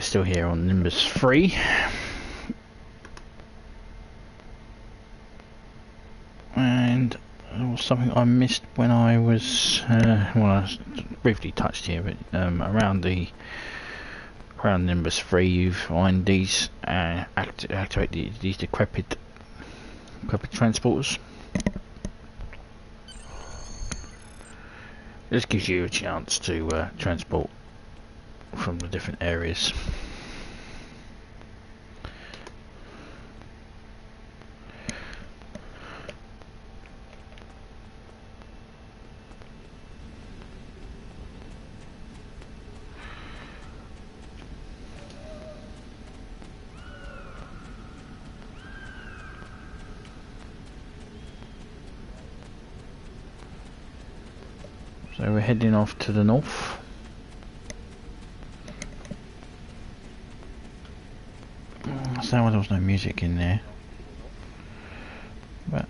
still here on Nimbus 3. And there was something I missed when I was, well, I briefly touched here, but around Nimbus 3 you find these, activate these decrepit transporters. This gives you a chance to transport from the different areas. So we're heading off to the north. So there was no music in there, but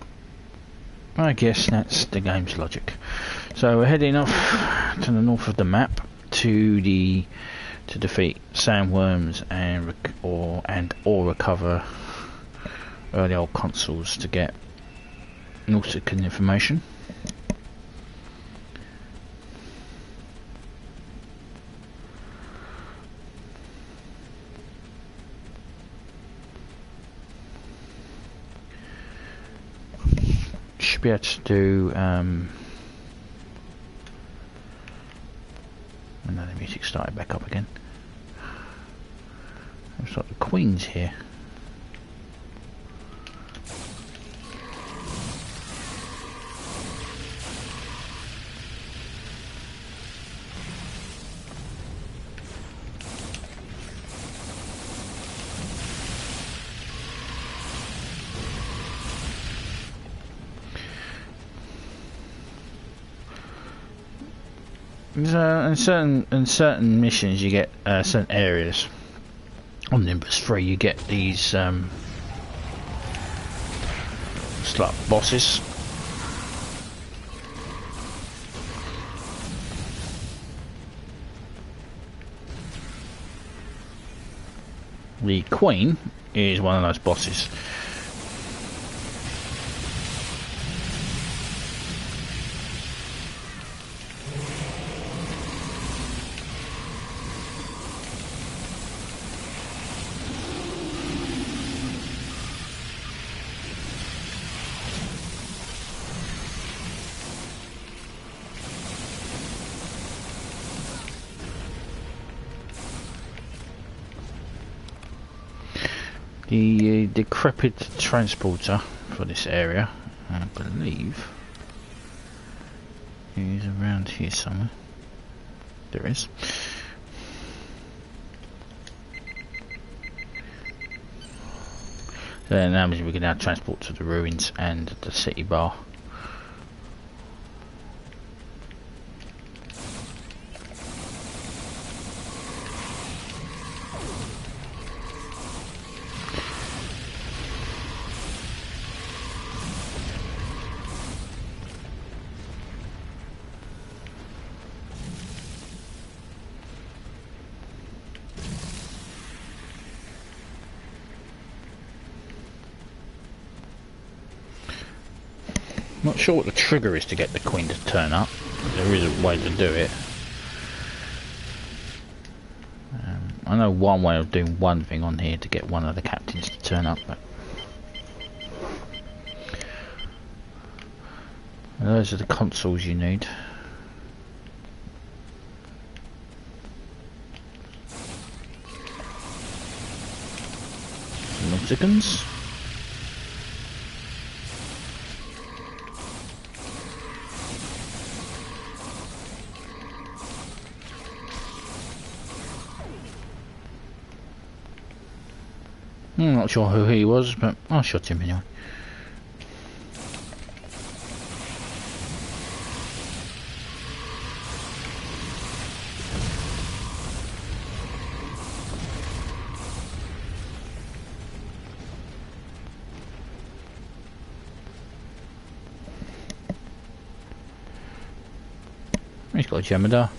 I guess that's the game's logic. So we're heading off to the north of the map to defeat sandworms or recover early old consoles to get Nautican information. Be able to do and then the music started back up again. Looks like the Queen's here. In certain missions you get certain areas. On Nimbus 3 you get these it's like bosses. The Queen is one of those bosses. The decrepit transporter for this area, I believe, is around here somewhere. There is. So that means we can now transport to the ruins and the city bar. Not sure what the trigger is to get the Queen to turn up. There is a way to do it. I know one way of doing one thing on here to get one of the captains to turn up, but those are the consoles you need. Nauticans. I'm not sure who he was, but I shot him anyway. He's got a Jemadar.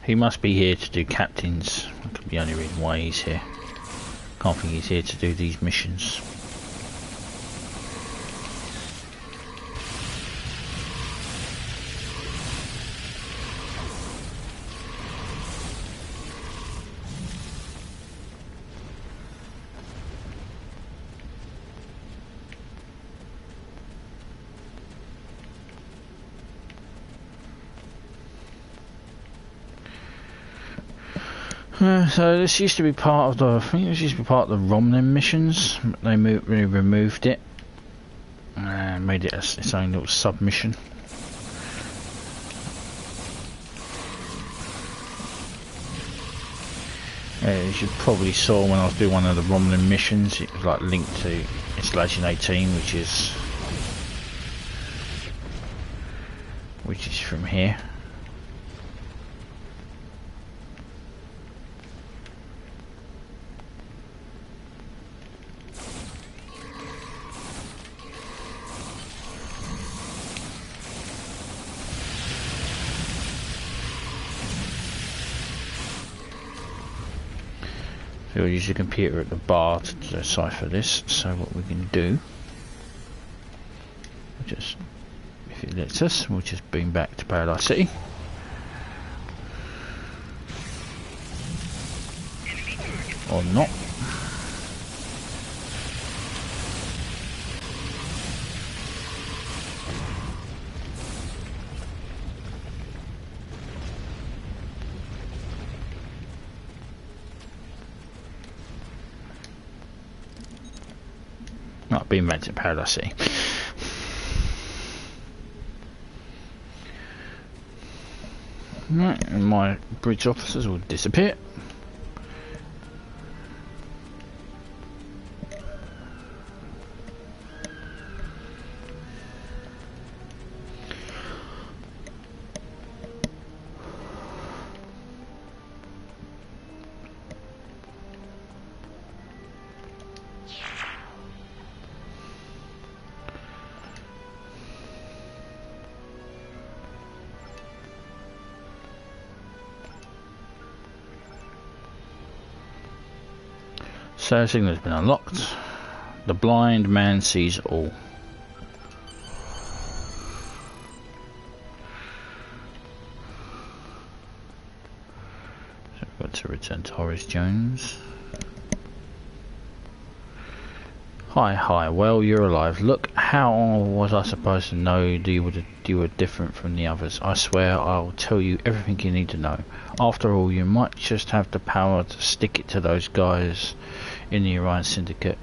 He must be here to do captains. That could be the only reason why he's here. Can't think he's here to do these missions. So this used to be part of the, I think this used to be part of the Romlin missions. They removed it and made it its own little submission. As you probably saw when I was doing one of the Romlin missions, it was like linked to Installation 18, which is from here. We'll use the computer at the bar to decipher this. So what we can do, just if it lets us, we'll just beam back to Paradise City. Or not. Not being back to Paradise City. Right, and my bridge officers will disappear. So signal has been unlocked. The blind man sees all. So we've got to return to Horace Jones. Hi, well, you're alive. Look, how was I supposed to know you were different from the others? I swear I'll tell you everything you need to know. After all, you might just have the power to stick it to those guys in the Orion Syndicate.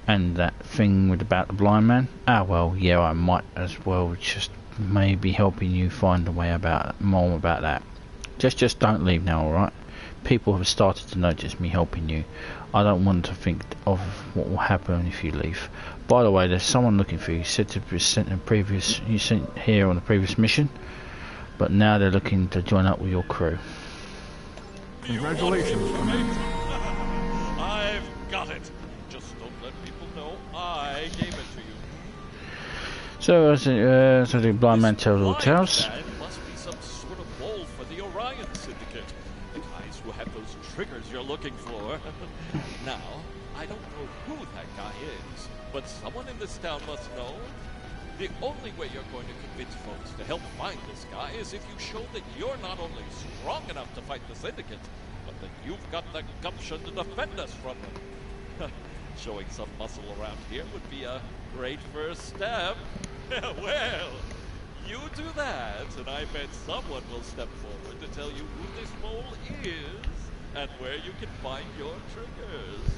And that thing about the blind man? Ah, well, yeah, I might as well just maybe helping you find a way more about that. Just don't leave now, alright? People have started to notice me helping you. I don't want to think of what will happen if you leave. By the way, there's someone looking for you. You said to be sent here on the previous mission, but now they're looking to join up with your crew. Congratulations, Commander. I've got it. Just don't let people know I gave it to you. So, so the blind man tells all tales. Must be some sort of mole for the Orion Syndicate. The guys who have those triggers you're looking for. Now, I don't know who that guy is, but someone in this town must know. The only way you're going to convince folks to help find this guy is if you show that you're not only strong enough to fight the Syndicate, but that you've got the gumption to defend us from them. Showing some muscle around here would be a great first step. Well, you do that, and I bet someone will step forward to tell you who this mole is and where you can find your triggers.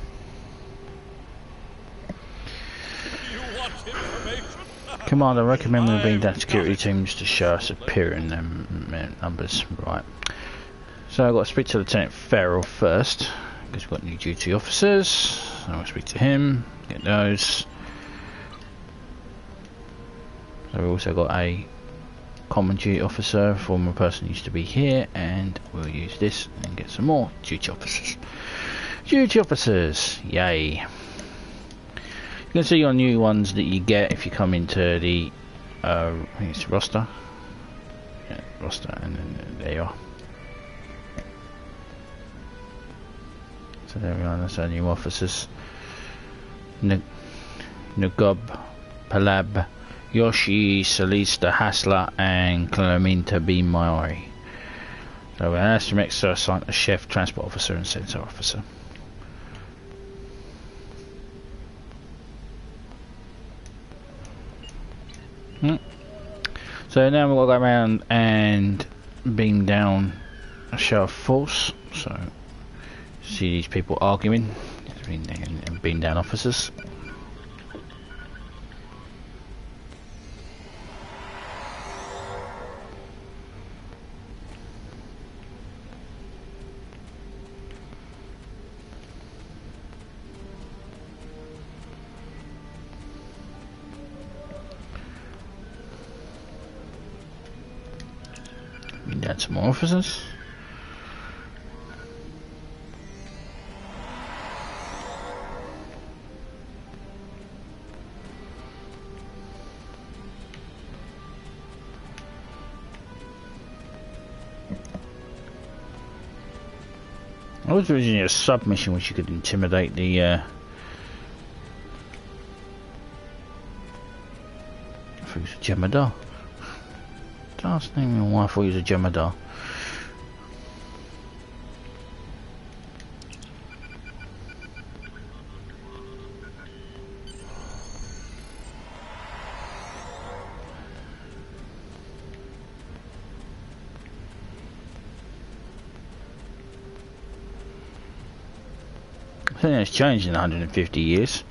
You want information? Commander, I recommend we bring down security teams to show us superior in them numbers. Right. So I've got to speak to Lieutenant Farrell first, because we've got new duty officers. I will speak to him, get those. So we've also got a common duty officer, former person used to be here, and we'll use this and get some more duty officers. Duty officers, yay. You can see your new ones that you get if you come into the I think it's roster. Yeah, roster, and then there you are. So there we are, that's our new officers. Nugub, Palab, Yoshi, Salista, Hasla, and Cleminta B. Maori. So we're Astromech are assigned a chef, transport officer, and sensor officer. So now we'll go around and beam down a show of force. So see these people arguing and beam down officers. Add some more officers. I was originally a submission which you could intimidate the I thought it was a Jemadar. Last name, why I thought he was a Jemadar. I think it's changed in 150 years.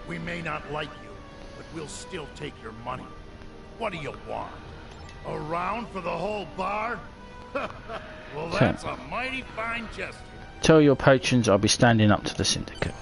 We may not like you, but we'll still take your money. What do you want? A round for the whole bar? Well, that's a mighty fine gesture. Tell your patrons I'll be standing up to the syndicate.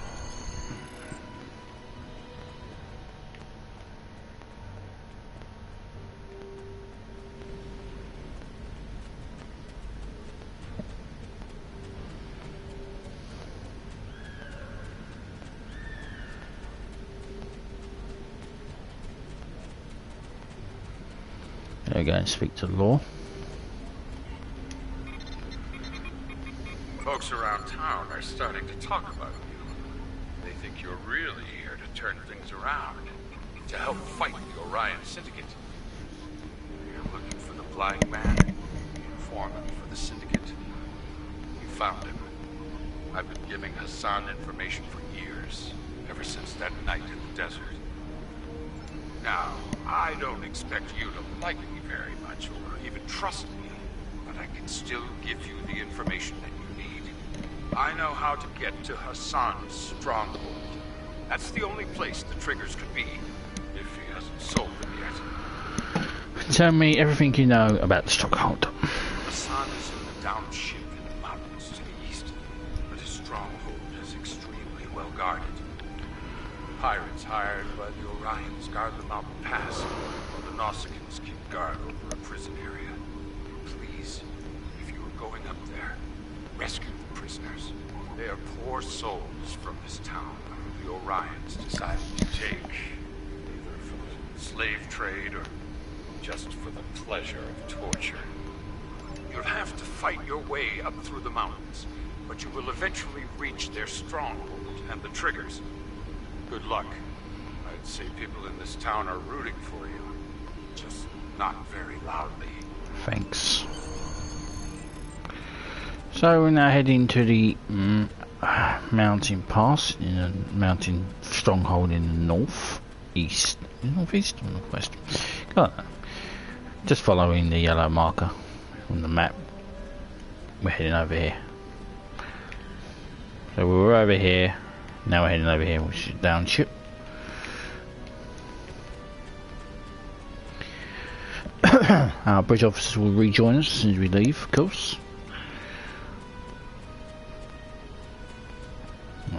There we go, and speak to Law. Folks around town are starting to talk about you. They think you're really here to turn things around, to help fight the Orion Syndicate. You're looking for the blind man, the informant for the Syndicate. You found him. I've been giving Hassan information for years, ever since that night in the desert. Now, I don't expect you to like me very much, or even trust me, but I can still give you the information that you need. I know how to get to Hassan's stronghold. That's the only place the triggers could be, if he hasn't sold them yet. Tell me everything you know about the stronghold. Hassan is in the downship in the mountains to the east, but his stronghold is extremely well guarded. Pirates hired by the Orions guard the mountain pass, while the Nausicaans keep guard over a prison area. Please, if you are going up there, rescue the prisoners. They are poor souls from this town who the Orions decided to take, either for the slave trade or just for the pleasure of torture. You'll have to fight your way up through the mountains, but you will eventually reach their stronghold and the triggers. Good luck. I'd say people in this town are rooting for you. Just not very loudly. Thanks. So we're now heading to the mountain pass, in a mountain stronghold in the northeast. Northeast or northwest? Got that. Just following the yellow marker on the map. We're heading over here. So we were over here. Now we're heading over here, which is downship. Our bridge officers will rejoin us as soon as we leave, of course.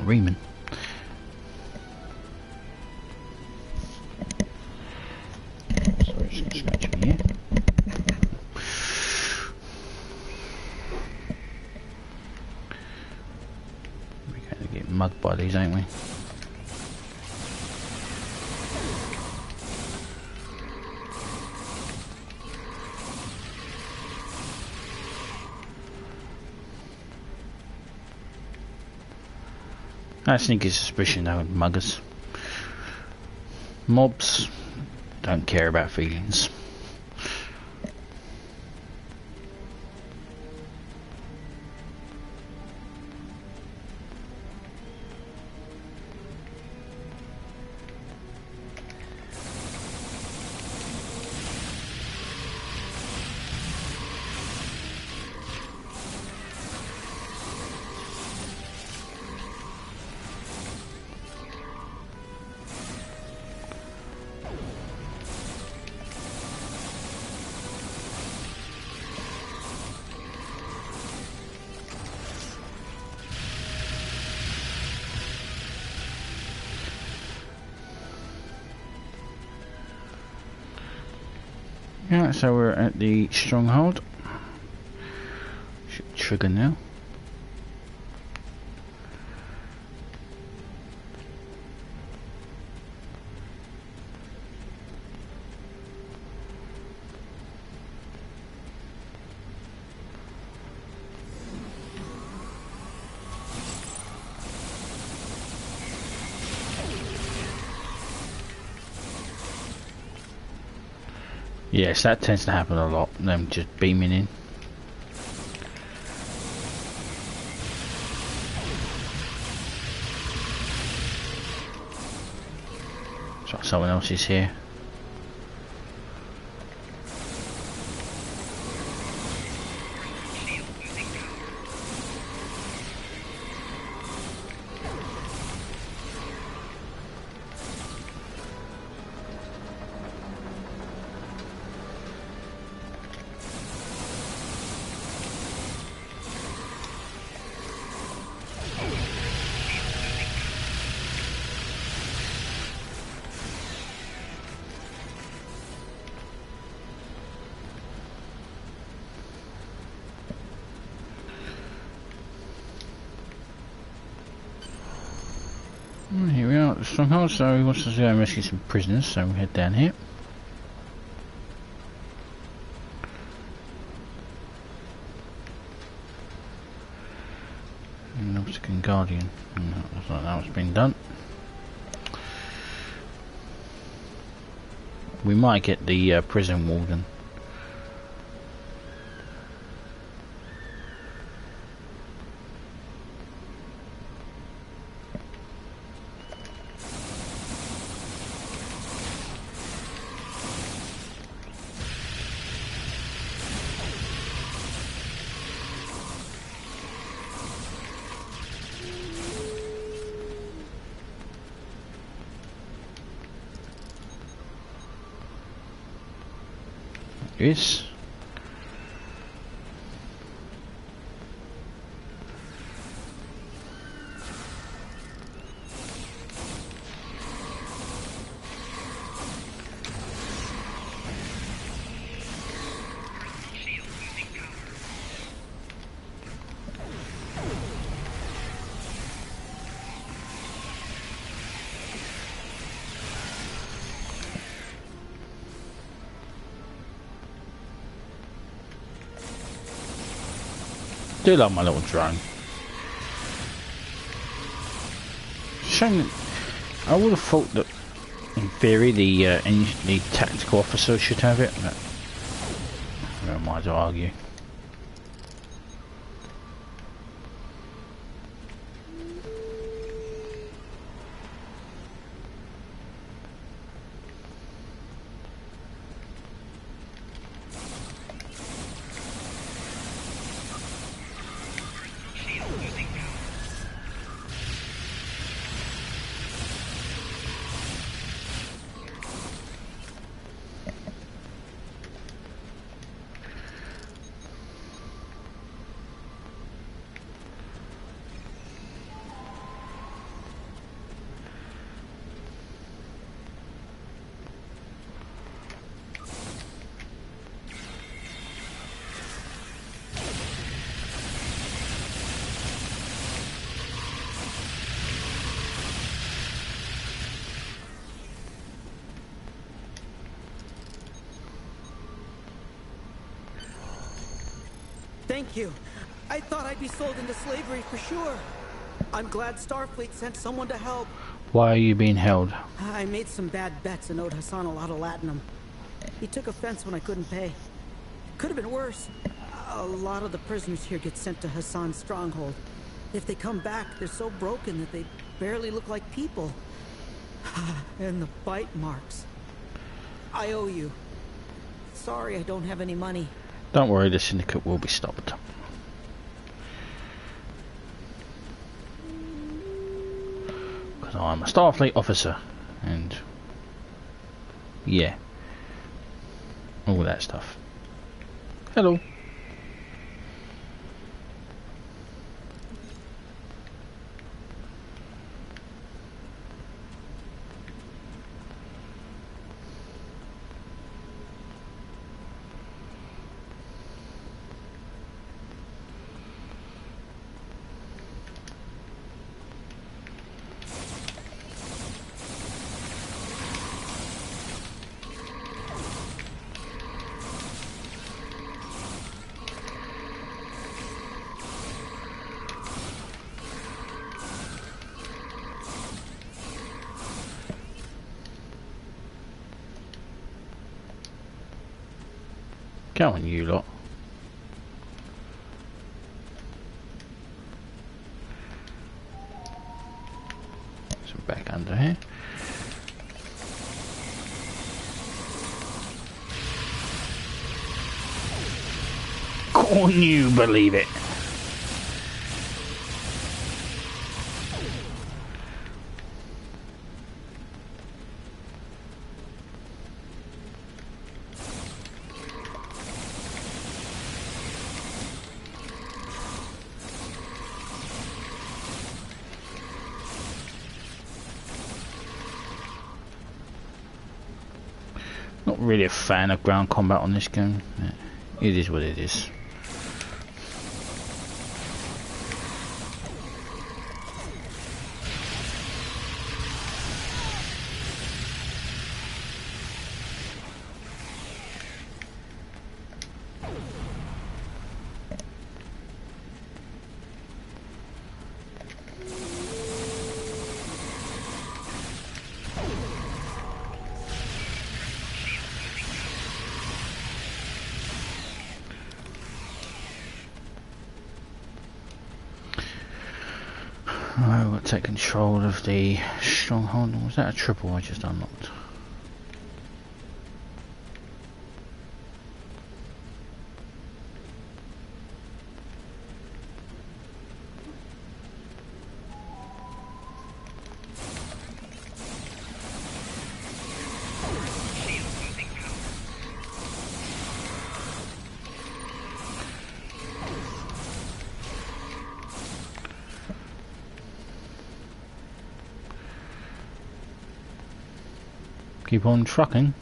Riemann. Sorry, just scratch me here. We're going to get mugged by these, ain't we? I sneaky suspicion they would mug us. Mobs don't care about feelings. Yeah, so we're at the stronghold. Should trigger now. Yes, that tends to happen a lot, them just beaming in. Looks like someone else is here. Here we are at the stronghold, so he wants us to go and rescue some prisoners, so we head down here. And Guardian. Looks like that was being done. We might get the prison warden. Yes. Do like my little drone. Shame that I would have thought that, in theory, the tactical officer should have it. But who am I to argue? Thank you. I thought I'd be sold into slavery for sure. I'm glad Starfleet sent someone to help. Why are you being held? I made some bad bets and owed Hassan a lot of latinum. He took offense when I couldn't pay. Could have been worse. A lot of the prisoners here get sent to Hassan's stronghold. If they come back, they're so broken that they barely look like people. And the bite marks. I owe you. Sorry I don't have any money. Don't worry, the syndicate will be stopped. Because I'm a Starfleet officer. And yeah. All that stuff. Hello. Go on, you lot. So back under here. Can you believe it? Not really a fan of ground combat on this game. It is what it is. Right, we'll take control of the stronghold. Was that a triple I just unlocked? Keep on trucking.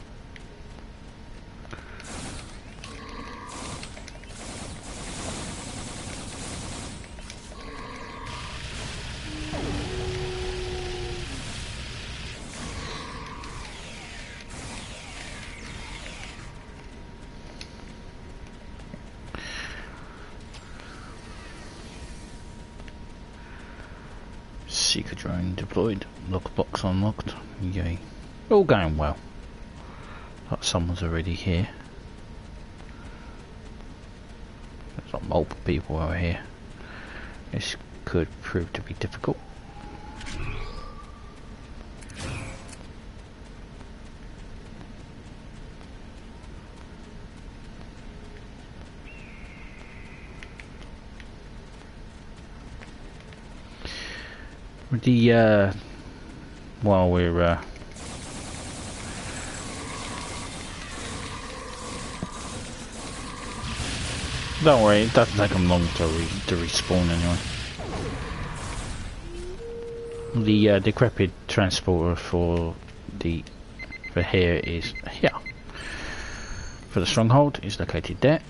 Seeker drone deployed. Lockbox unlocked. Yay. All going well. Like someone's already here. There's like multiple people over here. This could prove to be difficult. With the while we're don't worry, it doesn't take them long to respawn anyway. The decrepit transporter for here is here. For the stronghold is located there.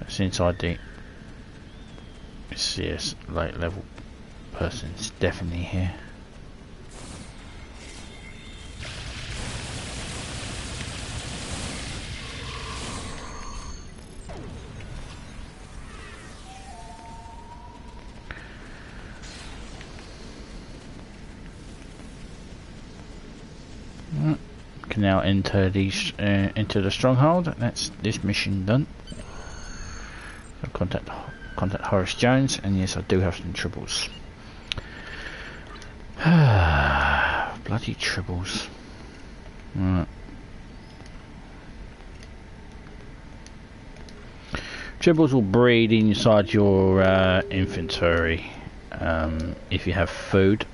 It's inside the CS late level person. It's definitely here. Can now enter these into the stronghold. That's this mission done. So contact Horace Jones, and yes, I do have some tribbles. Bloody tribbles. Right. Tribbles will breed inside your inventory if you have food.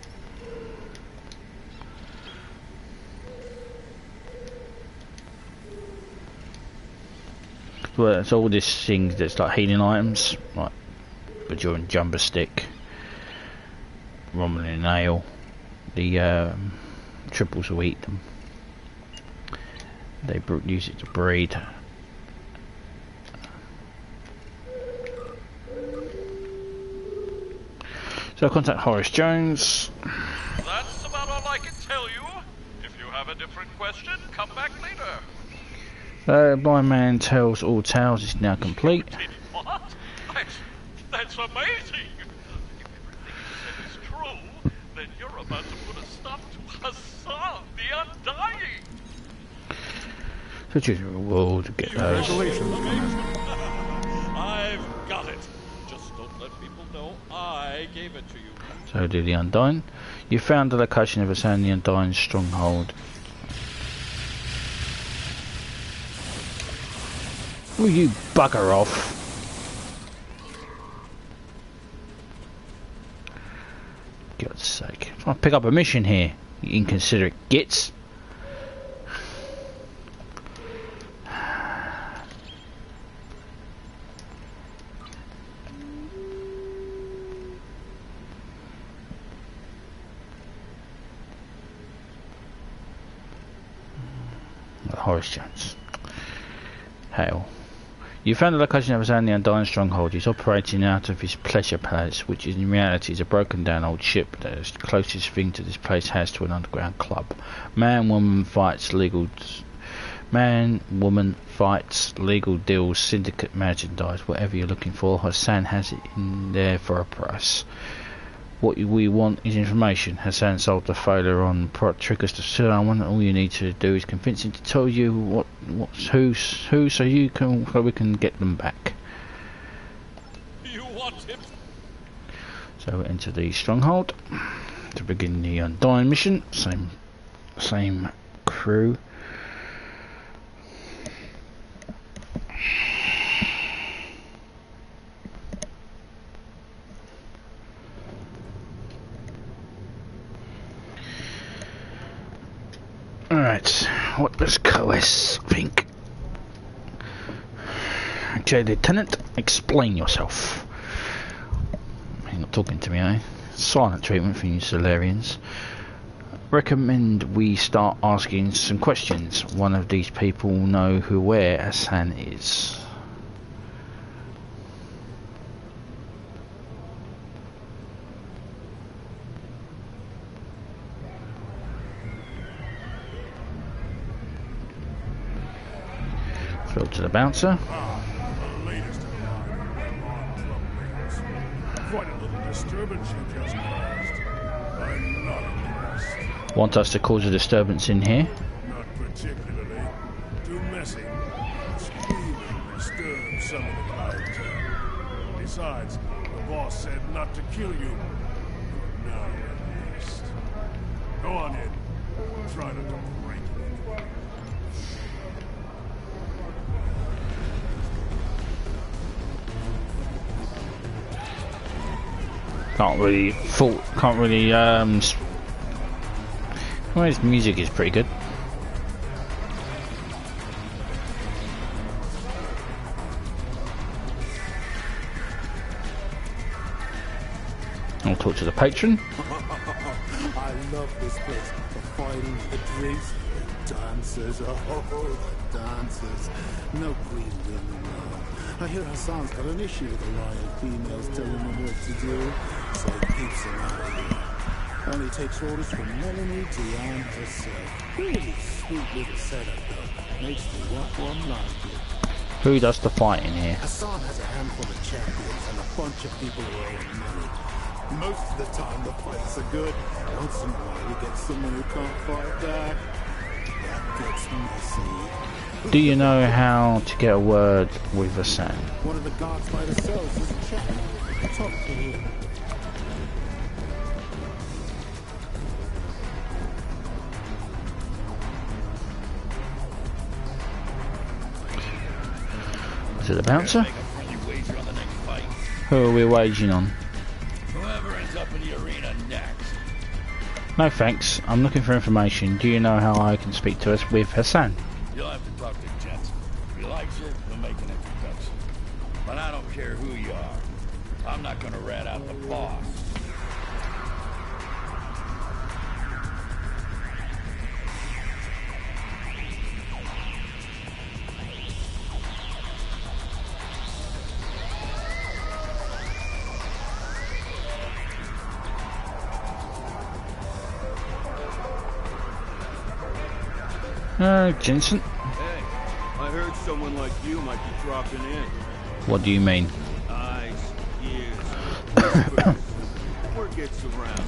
Well, it's all this thing that's like healing items, like Bajoran Jumper Stick, Romulan Ale. The triples will eat them. They use it to breed. So contact Horace Jones. That's about all I can tell you. If you have a different question, come back later. Blind Man Tells All Tales is now complete. What? That's amazing. If everything you said is true, then you're about to put a stop to Hassan, the Undying. So choose a reward to get those. I've got it. Just don't let people know I gave it to you. So do the Undying. You found the location of Hassan the Undying's stronghold. Will you bugger off? God's sake. I'm trying to pick up a mission here, you inconsiderate gits. Horace Jones. Hail. You found the location of Hassan the Undying stronghold. He's operating out of his pleasure palace, which in reality is a broken down old ship that is the closest thing to this place has to an underground club. Man, woman fights, legal deals, syndicate merchandise, whatever you're looking for, Hassan has it in there for a price. What we want is information. Hassan sold the failure on triggers to someone. All you need to do is convince him to tell you who's who, so we can get them back. You want him? So enter the stronghold to begin the Undying mission. Same crew. Alright, what does Coes think? Okay, Lieutenant, explain yourself. You're not talking to me, eh? Silent treatment for you Solarians. Recommend we start asking some questions. One of these people will know where Hassan is. To the bouncer. The latest in line on quite a little disturbance you just caused. I'm not impressed. Want us to cause a disturbance in here? Not particularly. Too messy. Screaming disturbs some of the clientele. Besides, the boss said not to kill you. Now at least. Go on in. Try not to break it. Can't really well, his music is pretty good. I'll talk to the patron. I love this place. The fighting, the drinks, the dancers. Oh, the dancers. No green women now. I hear Hassan's got an issue with a line of females telling him what to do, so he keeps them out of here. Only takes orders from Melanie, Diane herself. Really sweet little setup, though. Makes me want one like it. Who does the fighting here? Hassan has a handful of champions and a bunch of people who owe him money. Most of the time the fights are good. Once in a while you get someone who can't fight back. It's messy. Do you know how to get a word with Hassan? One of the guards by the cells is chatting. Talk to him. Is it a bouncer? Who are we waging on? Whoever ends up in the arena next. No thanks. I'm looking for information. Do you know how I can speak to us with Hassan? You'll have to talk to Jensen. If he likes you, he'll make an introduction. But I don't care who you are. I'm not gonna rat out the boss. Jensen? Hey, I heard someone like you might be dropping in. What do you mean? Eyes, ears, word gets around.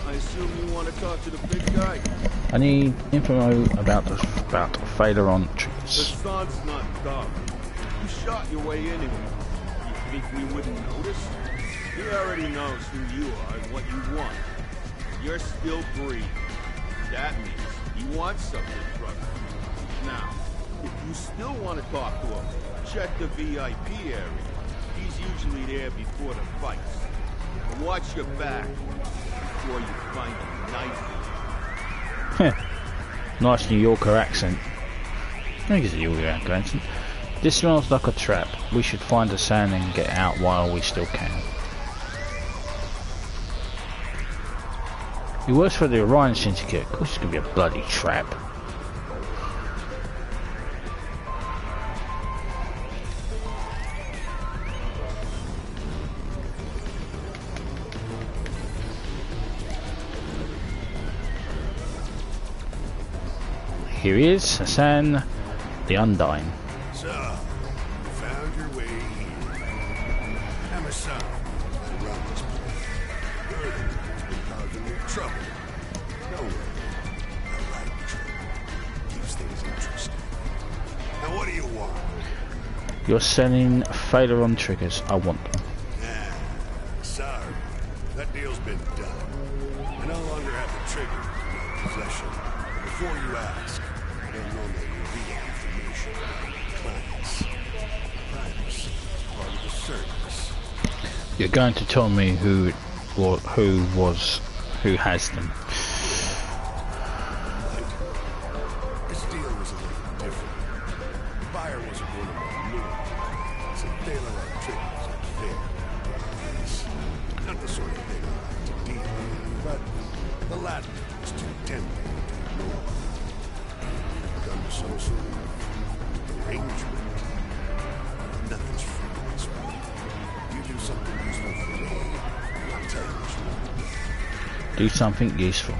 I assume you want to talk to the big guy. I need info about failure on The triggers. sun's not dumb. You shot your way in here. You think we wouldn't notice? He already knows who you are and what you want. You're still breathing. That means he wants something from you. Now, if you still want to talk to him, check the VIP area. He's usually there before the fights. And watch your back before you find a knife. Nice New Yorker accent. I think it's a New Yorker accent. This smells like a trap. We should find Hassan and get out while we still can. He works for the Orion Syndicate. Of course it's going to be a bloody trap. Here he is, Hassan, the Undying. So, you found your way here. I'm Hassan. I run this place. Good. It's been causing me trouble. Don't worry. I like trouble. Keeps things interesting. Now what do you want? You're selling failure on triggers. I want them. Sorry. That deal's been done. I no longer have the trigger in my possession. Before you ask, I don't normally reveal information about clients. Privacy is part of the service. You're going to tell me who has them. This deal was a little different. The buyer wasn't one of my new. So Taylor had triggers and fair. It's not the sort of thing I like to deal with, but the Latin was too tempting to ignore. I've come to some sort of arrangement. Nothing's free in this world. You do something useful for me, I'll tell you what you want. Do something useful.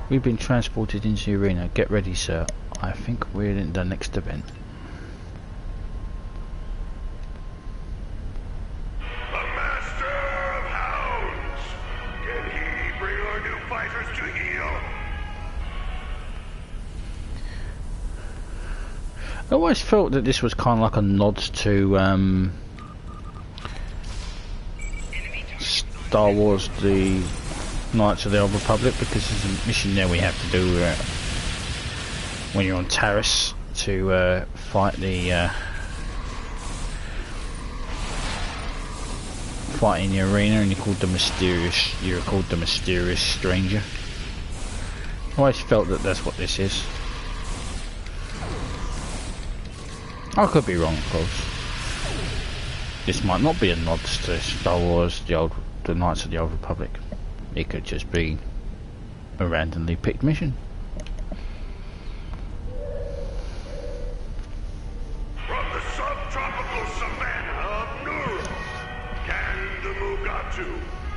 We've been transported into the arena. Get ready, sir. I think we're in the next event. The Master of Hounds! Can he bring our new fighters to heel? I always felt that this was kind of like a nod to Star Wars, the Knights of the Old Republic, because there's a mission there we have to do when you're on Taris to fight the fight in the arena, and you're called the mysterious stranger. I always felt that that's what this is. I could be wrong, of course. This might not be a nod to Star Wars, the Knights of the Old Republic. It could just be a randomly picked mission. From the subtropical savanna of Nuru, can the Mugatu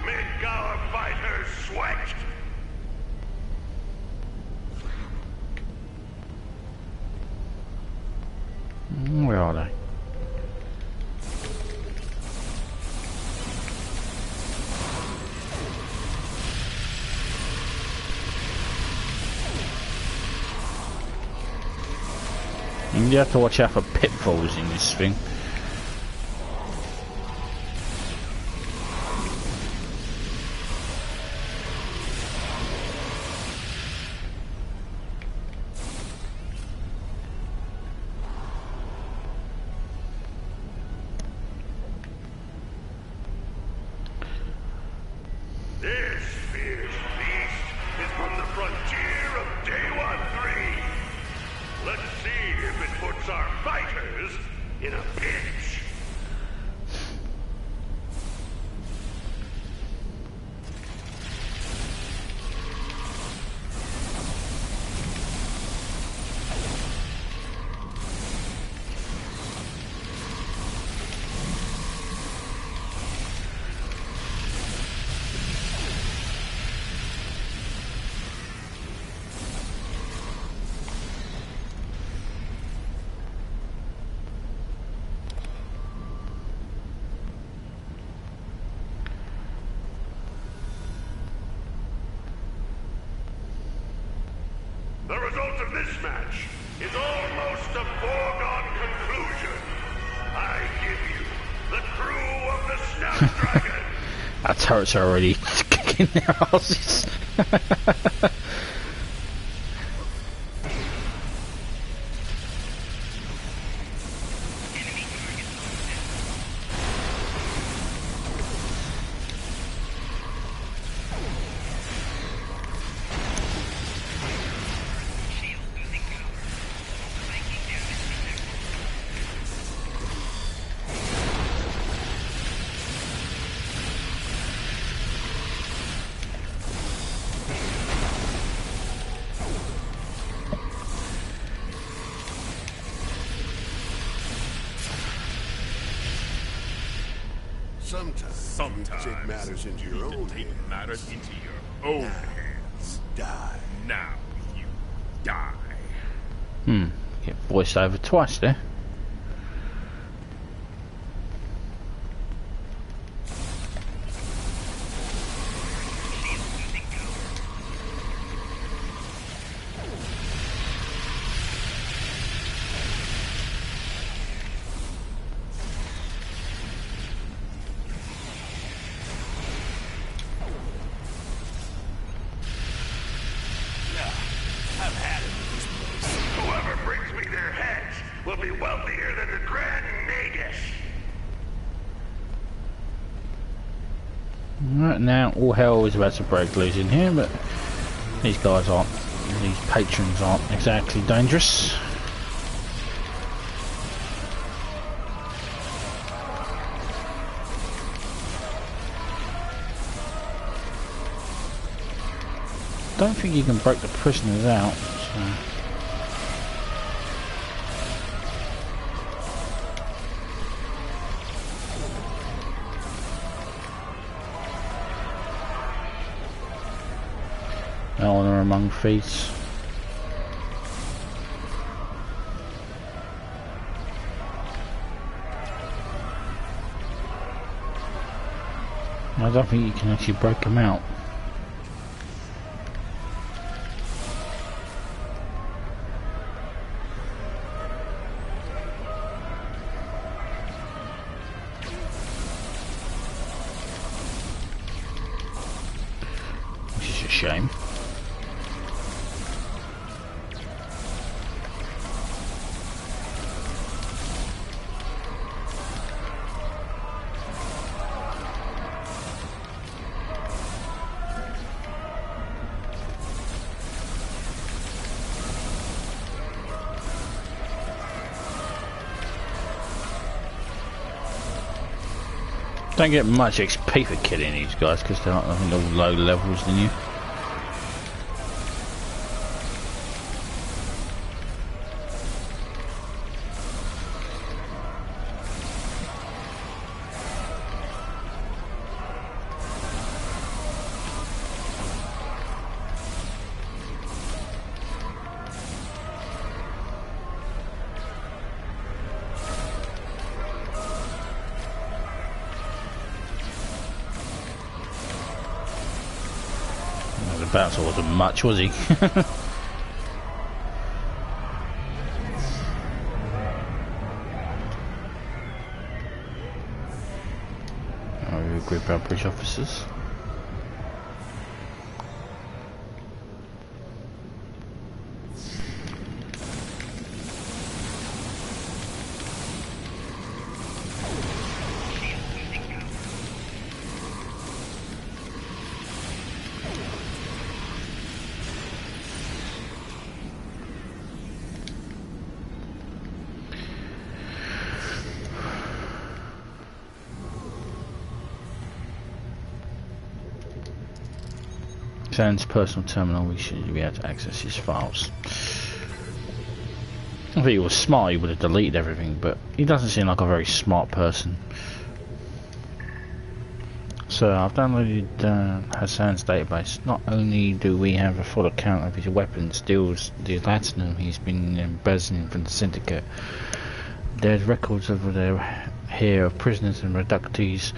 make our fighters sweat? Where are they? You have to watch out for pitfalls in this thing. This fierce beast is from the frontier of Day 3. Let's see if it puts our fighters in a pinch. The result of this match is almost a foregone conclusion. I give you the crew of the Snapdragon. Our turrets are already kicking their asses. Sometimes you take matters into your own hands. Die. Now you die. Get voiced over twice there. Whoever brings me their heads will be wealthier than the Grand Nagus. Right now, all hell is about to break loose in here, but these guys aren't, these patrons aren't exactly dangerous. Don't think you can break the prisoners out, so. Honor among feats. I don't think you can actually break them out. Which is a shame. Don't get much XP for killing these guys because they're not nothing of low levels than you. The bouncer wasn't much, was he? regroup our bridge officers. Zan's personal terminal, we should be able to access his files. If he was smart, he would have deleted everything, but he doesn't seem like a very smart person. So I've downloaded Hassan's database. Not only do we have a full account of his weapons, deals, the platinum he's been embezzling from the Syndicate. There's records over there here of prisoners and reductees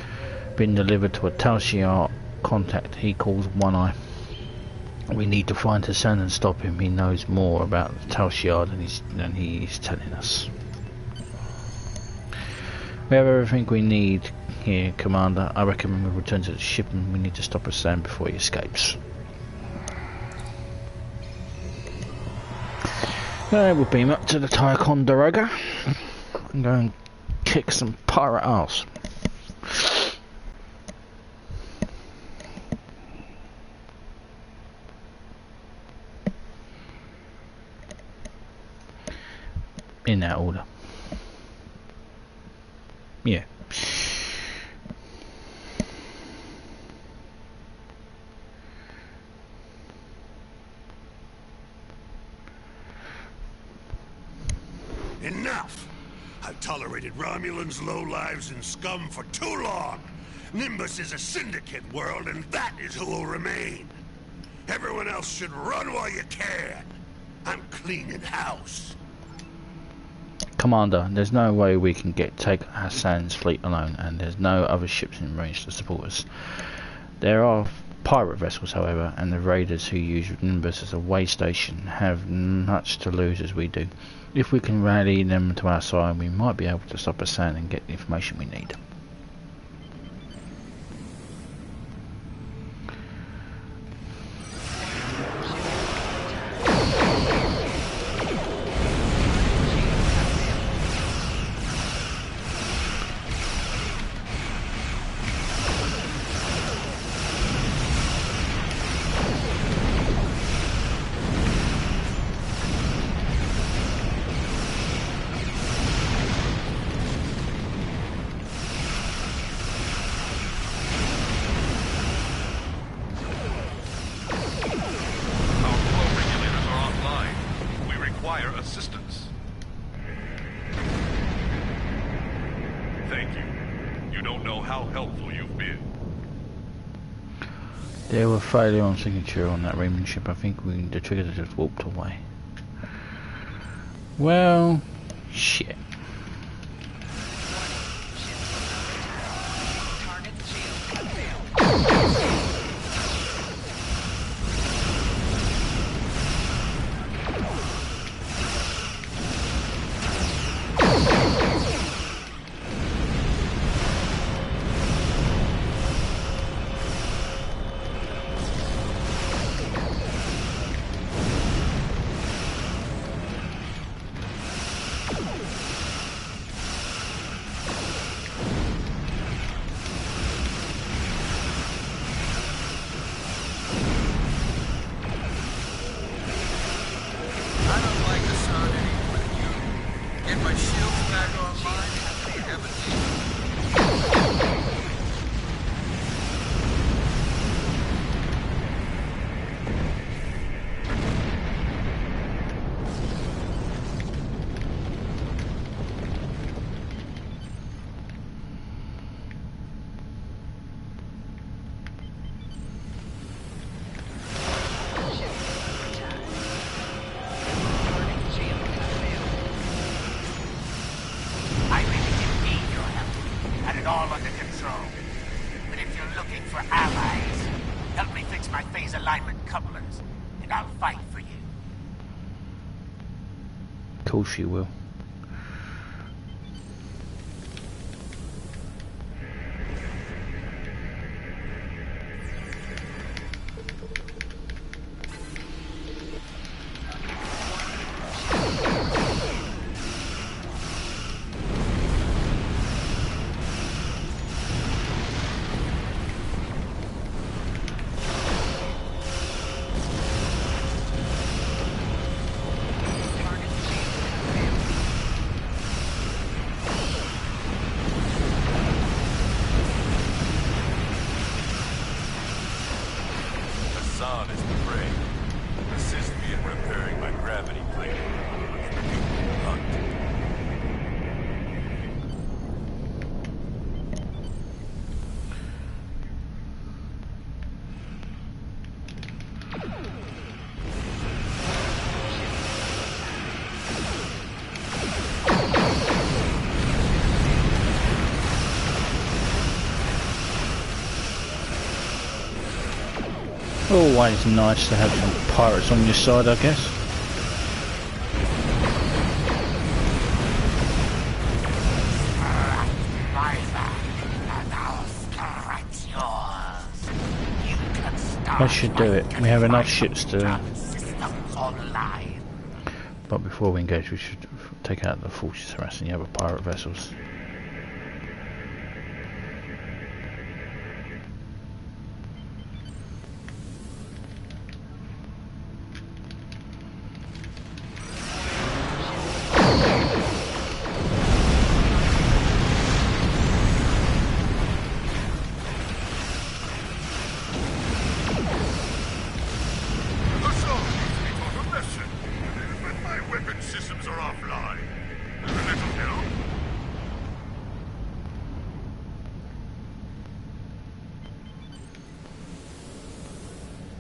being delivered to a Tal'Shar contact he calls One Eye. We need to find Hassan and stop him. He knows more about the Tal'Shar than he is telling us. We have everything we need here, Commander. I recommend we return to the ship, and we need to stop Hassan before he escapes. We'll beam up to the Ticonderoga and go and kick some pirate ass. In that order. Yeah. Enough! I've tolerated Romulans, lowlives, and scum for too long. Nimbus is a syndicate world, and that is who will remain. Everyone else should run while you can. I'm cleaning house. Commander, there's no way we can take Hassan's fleet alone, and there's no other ships in range to support us. There are pirate vessels, however, and the raiders who use Nimbus as a way station have much to lose as we do. If we can rally them to our side, we might be able to stop Hassan and get the information we need. There were failure on signature on that Raymond ship. I think the triggers just warped away. Well, shit. Of course you will. Hassan is the brain. Assist me in repairing my gravity plate. Hunt. Always nice to have some pirates on your side, I guess. That should do it. We have enough ships to... But before we engage, we should take out the forces harassing the other pirate vessels.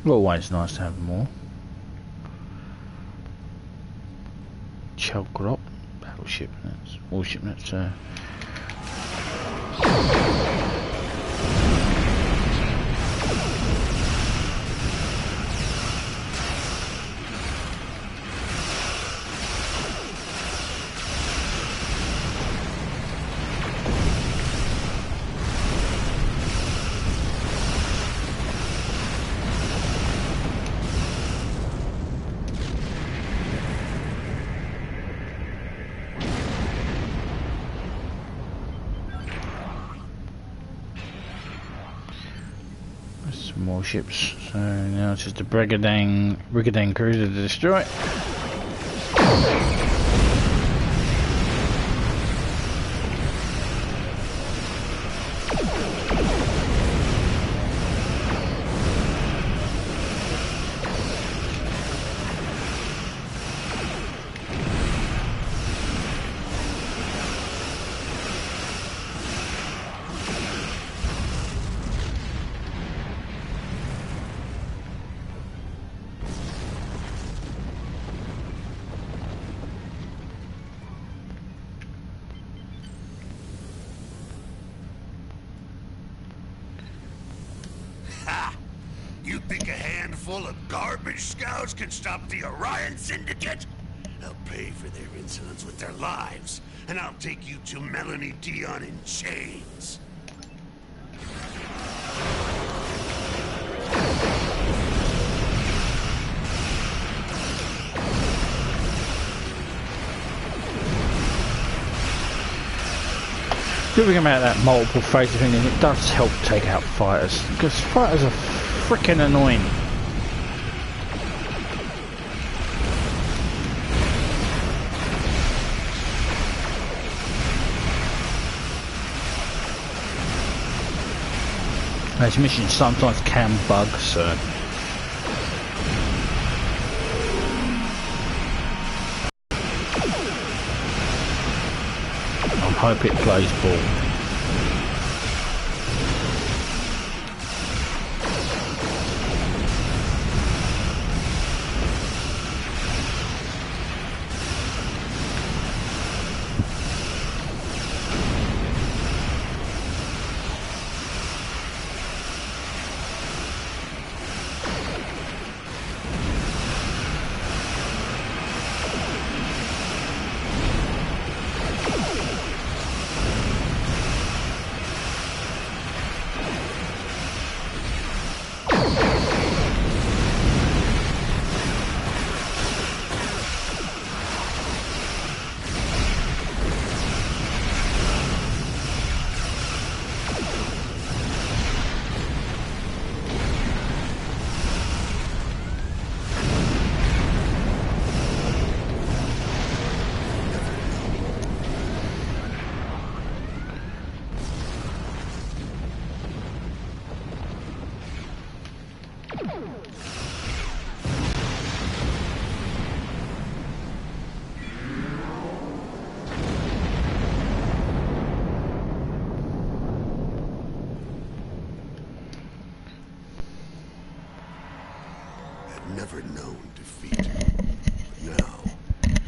Always nice to have more. Chelgrop, battleship, that's warship, that's more ships. So now it's just a Brigadine cruiser to destroy. You think a handful of garbage scouts can stop the Orion Syndicate? They'll pay for their insolence with their lives, and I'll take you to Melanie Dion in chains. Giving them out that multiple phaser thing, and it does help take out fighters, because fighters are freaking annoying. Those missions sometimes can bug, so I hope it plays ball. I've never known defeat. But now,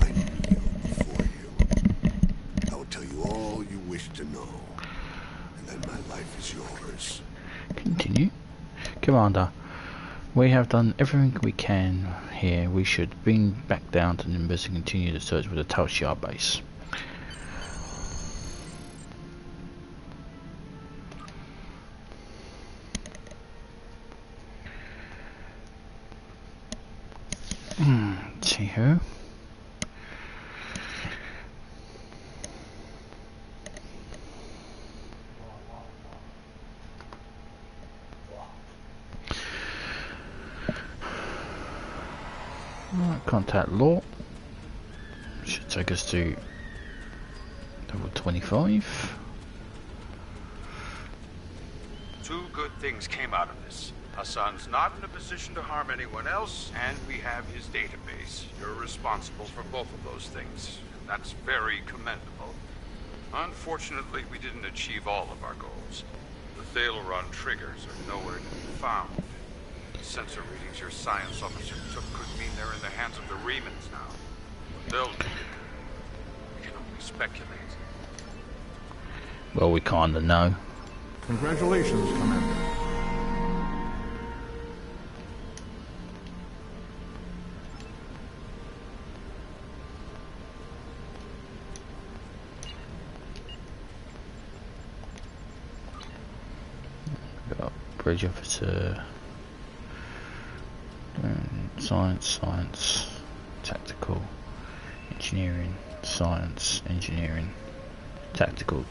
I kneel before you. I will tell you all you wish to know, and then my life is yours. Continue. Commander, we have done everything we can here. We should bring back down to Nimbus and continue the search with the Tal Shiar base. See who? Contact Law. Should take us to level 25. Two good things came out of this. Hassan's not in a position to harm anyone else, and we have his database. You're responsible for both of those things, and that's very commendable. Unfortunately, we didn't achieve all of our goals. The Thaleron triggers are nowhere to be found. The sensor readings your science officer took could mean they're in the hands of the Remans now. What they'll do, we can only speculate. Well, we kinda know. Congratulations, Commander. Got Bridge Officer. Science, tactical, engineering, science, engineering, tactical.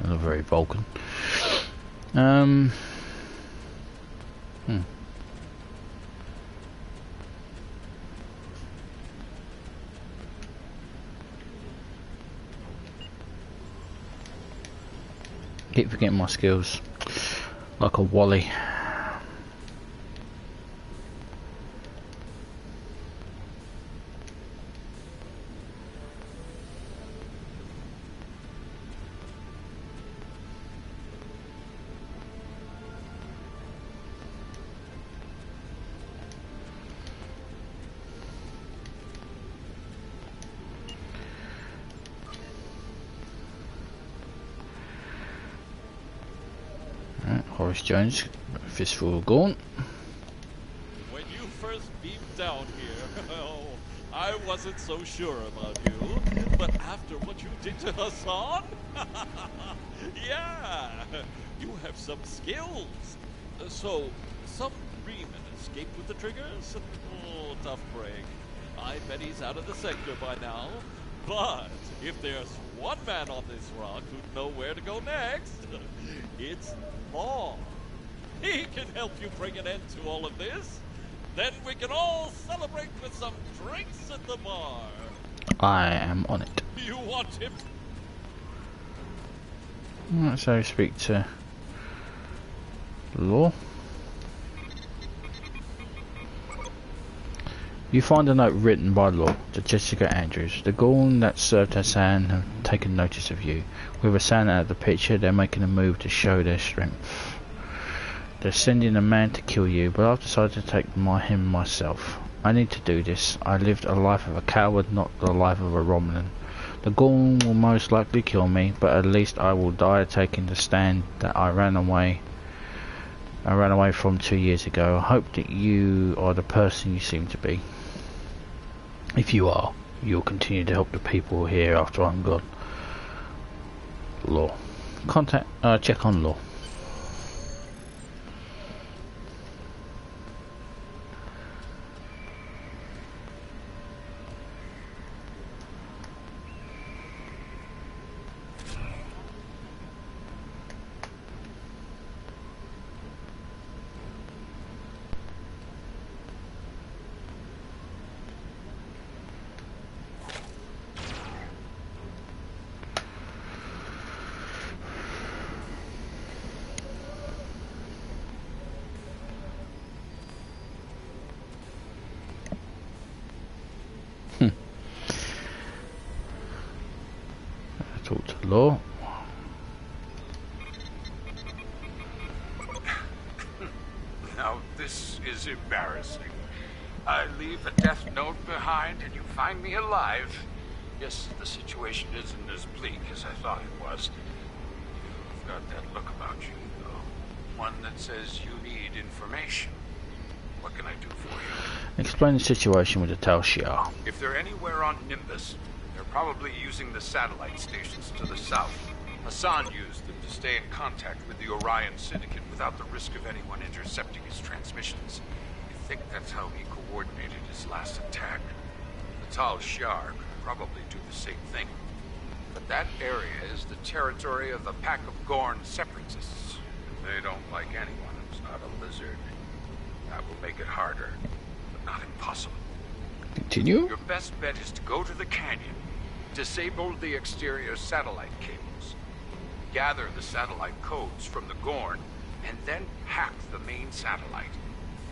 Not very Vulcan. Keep forgetting my skills, like a Wally. Horace Jones, Fistful Gaunt. When you first beamed down here, oh, I wasn't so sure about you. But after what you did to Hassan, yeah, you have some skills. So, some Reman escaped with the triggers? Oh, tough break. I bet he's out of the sector by now. But if there's one man on this rock who'd know where to go next, it's Law. He can help you bring an end to all of this. Then we can all celebrate with some drinks at the bar. I am on it. You want him? So speak to Law. You find a note written by Law to Jessica Andrews. The Gorn that served Hassan have taken notice of you. With Hassan out of the picture, they're making a move to show their strength. They're sending a man to kill you, but I've decided to take him myself. I need to do this. I lived a life of a coward, not the life of a Romulan. The Gorn will most likely kill me, but at least I will die taking the stand that I ran away from 2 years ago. I hope that you are the person you seem to be. If you are, you'll continue to help the people here after I'm gone. Law. Check on Law. Talk to Law. Now, this is embarrassing. I leave a death note behind and you find me alive. Yes, the situation isn't as bleak as I thought it was. You've got that look about you, though. One that says you need information. What can I do for you? Explain the situation with the Tal Shiar. If they're anywhere on Nimbus, they're probably using the satellite stations to the south. Hassan used them to stay in contact with the Orion Syndicate without the risk of anyone intercepting his transmissions. I think that's how he coordinated his last attack. The Tal Shiar could probably do the same thing. But that area is the territory of a pack of Gorn separatists. They don't like anyone who's not a lizard. That will make it harder, but not impossible. Continue? Your best bet is to go to the canyon, disable the exterior satellite cables, gather the satellite codes from the Gorn, and then hack the main satellite.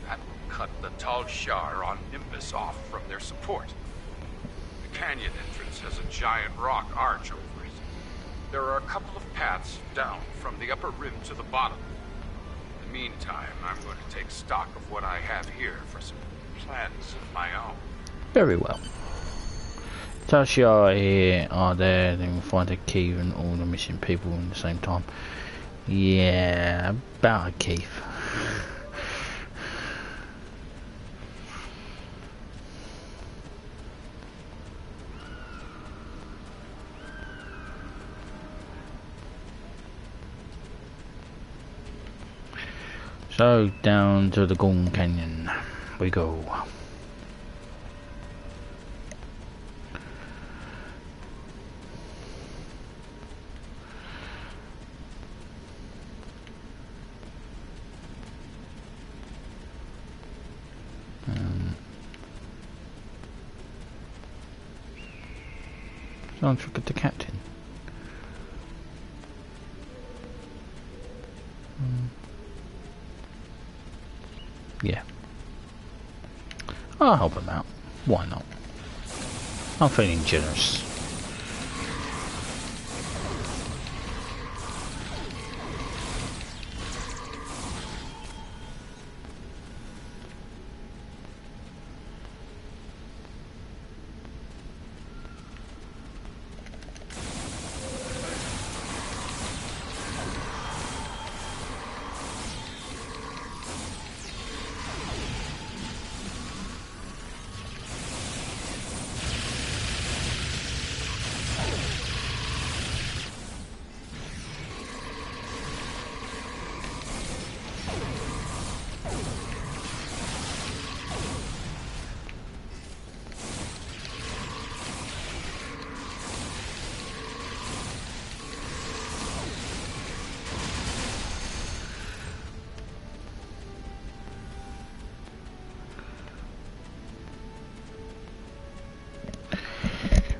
That will cut the Tal Shiar on Nimbus off from their support. The canyon entrance has a giant rock arch over it. There are a couple of paths down from the upper rim to the bottom. In the meantime, I'm going to take stock of what I have here for some plans of my own. Very well. Tal Shiar here are there, then we'll find a key and all the missing people at the same time. Yeah, about a key. So, down to the Gorn Canyon we go. Someone forgot the captain. Yeah. I'll help him out. Why not? I'm feeling generous.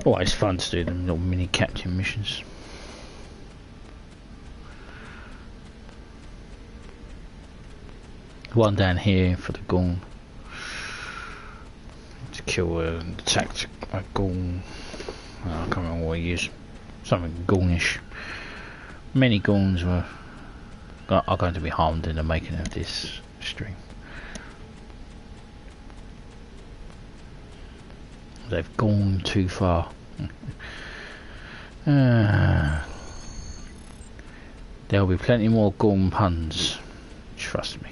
Always fun to do them little mini captain missions. One down here for the Gorn. To kill an attacked Gorn. I can't remember what he is. Something Gornish. Many Gorns are going to be harmed in the making of this stream. They've gone too far. There'll be plenty more Gorn puns. Trust me.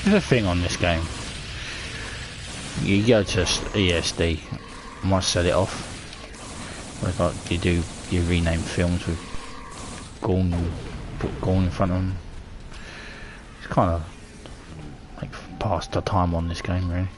There's a thing on this game. You go to ESD, might set it off. Like you do you rename films with Gorn, put Gorn in front of them. It's kind of like past the time on this game, really.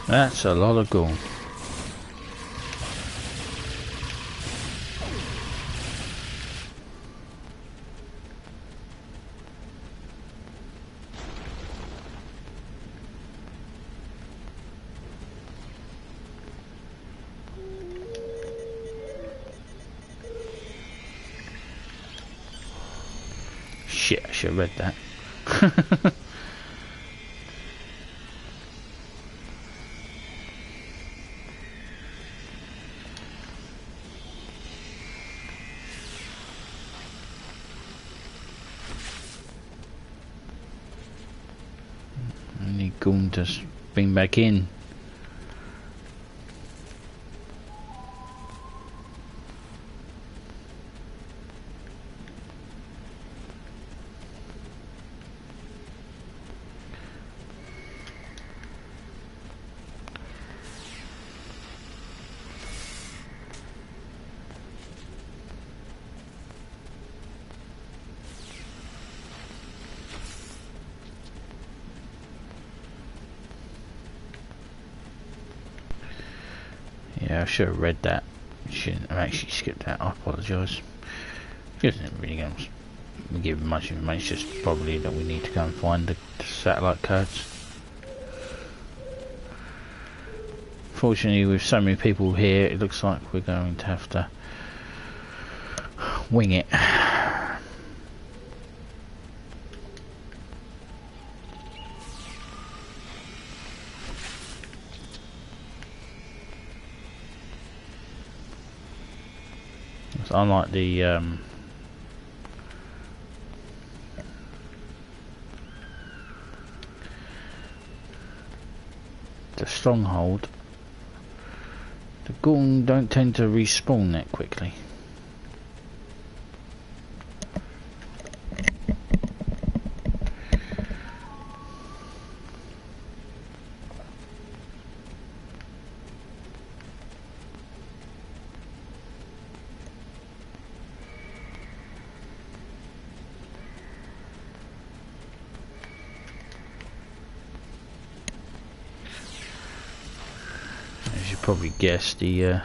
That's a lot of gold. Shit, I should have read that. Goon to bring back in. Yeah, I should have read that. Shouldn't have actually skipped that. I apologise. It isn't really going to give much information. It's just probably that we need to go and find the satellite codes. Fortunately, with so many people here, it looks like we're going to have to wing it. Unlike the stronghold, the Gorn don't tend to respawn that quickly. Probably guess the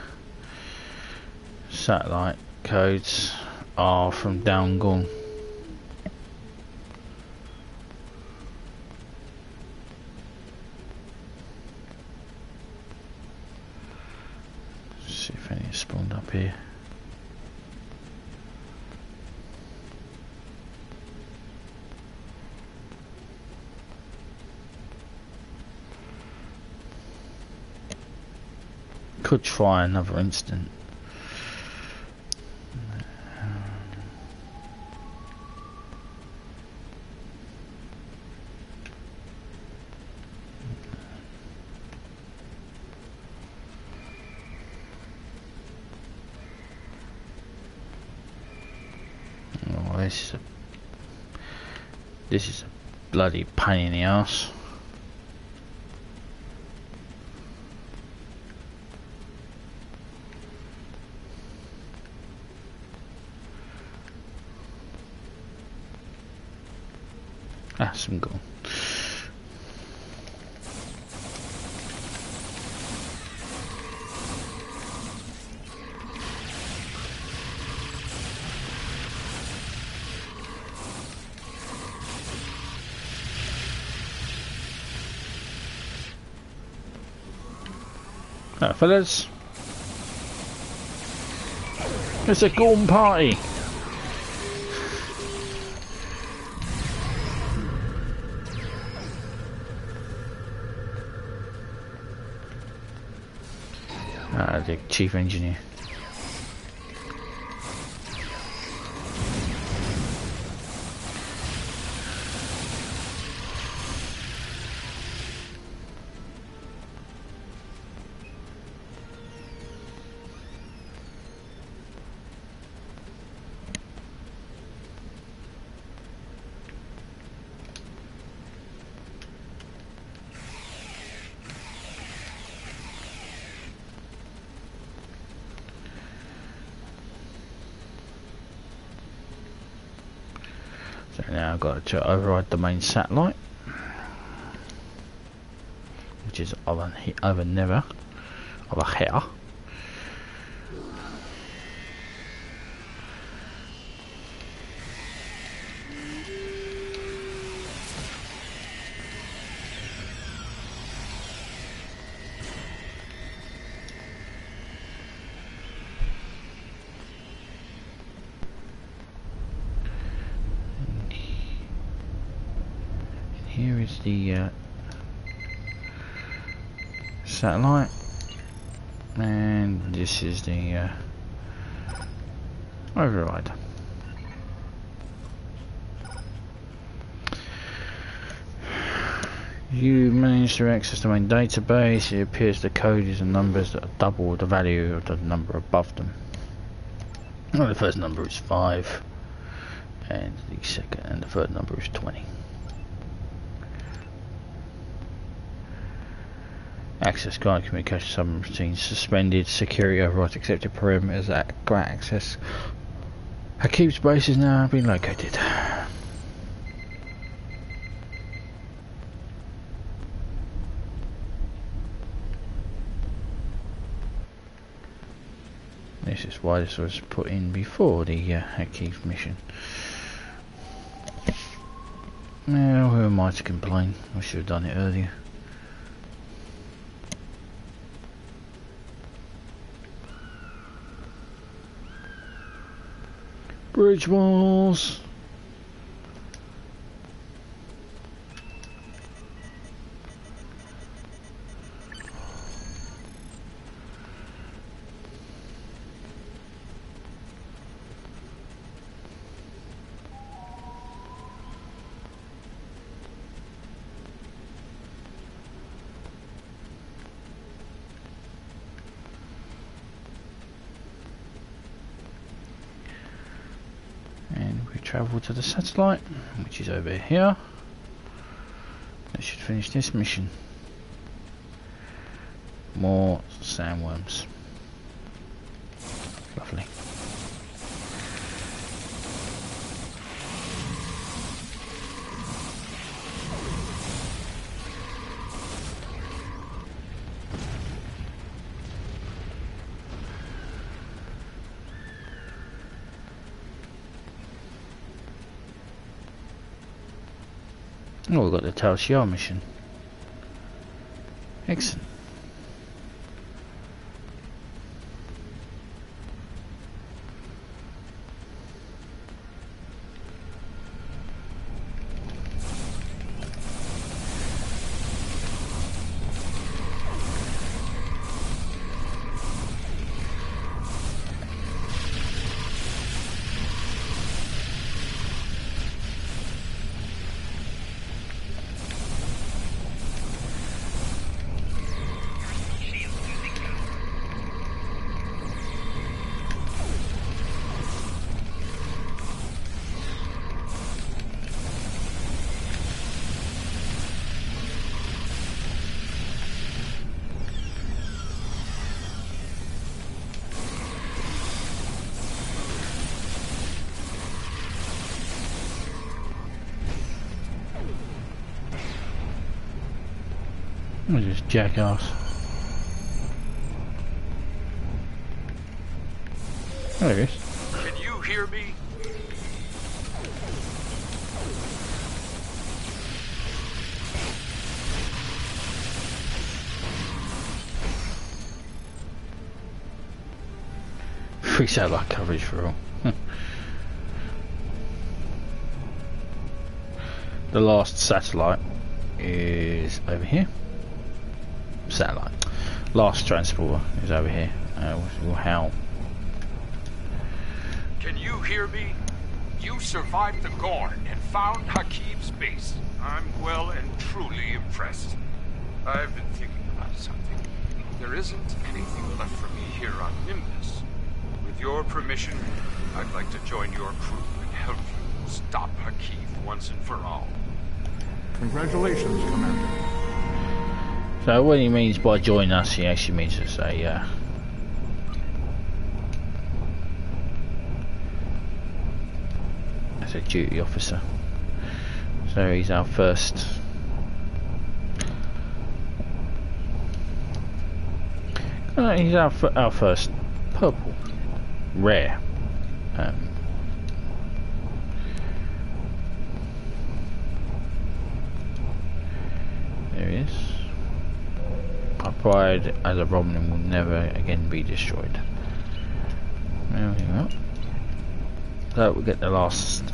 satellite codes are from down Gorn. See if any spawned up here. Could try another instant. Oh, this is a bloody pain in the arse. Some gold. Right, fellas, it's a Gorn party. The chief engineer. So now I've got to override the main satellite, which is over here. Here is the satellite, and this is the override. You manage to access the main database. It appears the code is the numbers that are double the value of the number above them. Well, the first number is 5, and the second and the third number is 20. Access guide communication subroutines suspended. Security override accepted. Perimeters at access. A keep space has now been located. This is why this was put in before the Hakeem mission. Now, who am I to complain? I should have done it earlier. Bridge walls. Travel to the satellite, which is over here. That should finish this mission. More sandworms. Lovely. Oh, we've got the Tal Shiar mission. Excellent. What is this jackass? There it is. Can you hear me? Free satellite coverage for all. The last satellite is over here. Satellite. last transporter is over here. Will howl. Can you hear me? You survived the Gorn and found Hakim's base. I'm well and truly impressed. I've been thinking about something. There isn't anything left for me here on Nimbus. With your permission, I'd like to join your crew and help you stop Hakim once and for all. Congratulations, Commander. So what he means by join us, he actually means to say, as a duty officer. So he's our first. He's our first purple rare. There he is. My pride as a Romulan will never again be destroyed. There we go. So we get the last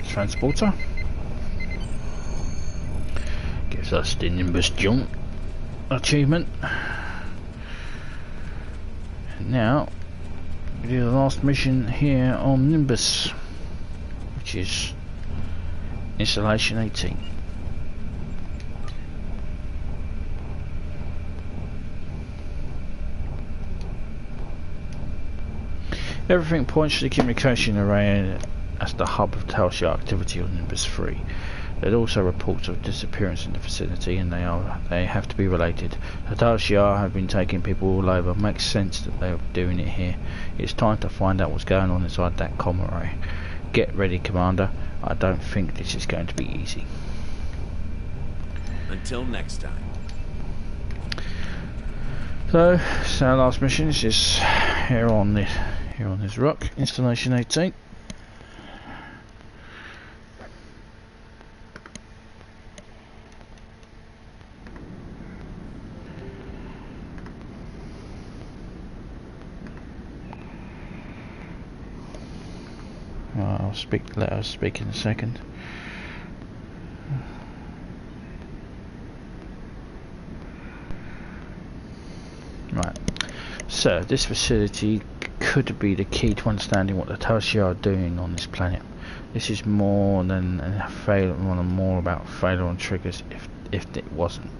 transporter. Gives us the Nimbus Jump achievement. And now we do the last mission here on Nimbus, which is Installation 18. Everything points to the communication array as the hub of Tal Shiar activity on Nimbus 3. There are also reports of disappearance in the vicinity, and they have to be related. The Tal Shiar have been taking people all over. Makes sense that they are doing it here. It's time to find out what's going on inside that comm array. Get ready, Commander. I don't think this is going to be easy. Until next time. So our last mission is just here on this rock, Installation 18. Let us speak in a second. Right. So this facility could be the key to understanding what the Tal Shiar are doing on this planet. This is more than more about failure on triggers. If it wasn't,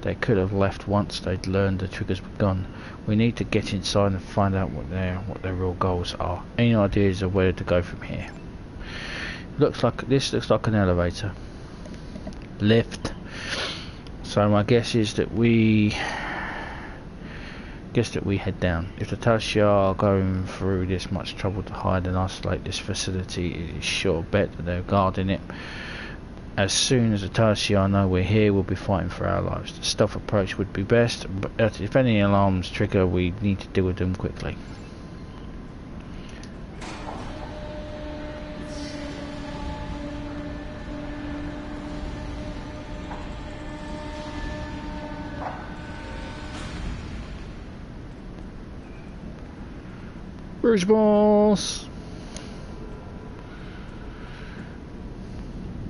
they could have left once they'd learned the triggers were gone. We need to get inside and find out what their real goals are. Any ideas of where to go from here? This looks like an elevator. Lift. So my guess is that we head down. If the Tal Shiar are going through this much trouble to hide and isolate this facility, it is sure bet that they're guarding it. As soon as the Tal Shiar know we're here, we'll be fighting for our lives. The stealth approach would be best, but if any alarms trigger, we need to deal with them quickly. Rouge balls.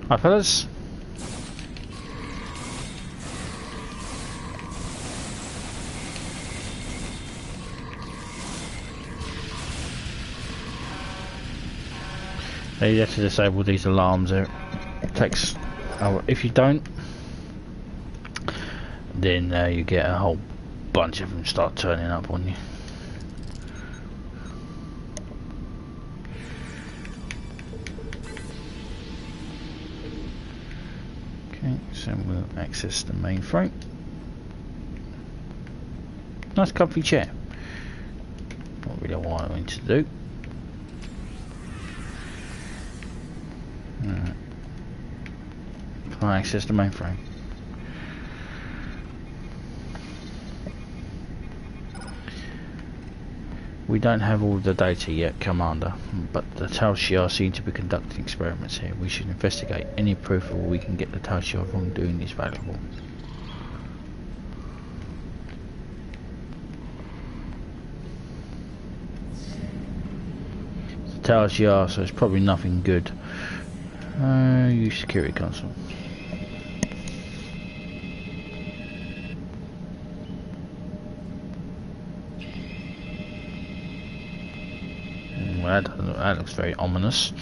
Hi fellas. You have to disable these alarms. It takes. If you don't, then you get a whole bunch of them start turning up on you. So we'll access the mainframe. Nice comfy chair. Not really what I want to do. Right. Can I access the mainframe? We don't have all the data yet, Commander, but the Tal Shiar seem to be conducting experiments here. We should investigate. Any proof of what we can get the Tal Shiar wrongdoing is valuable. It's the Tal Shiar, so it's probably nothing good. Use security console. Well, that looks very ominous.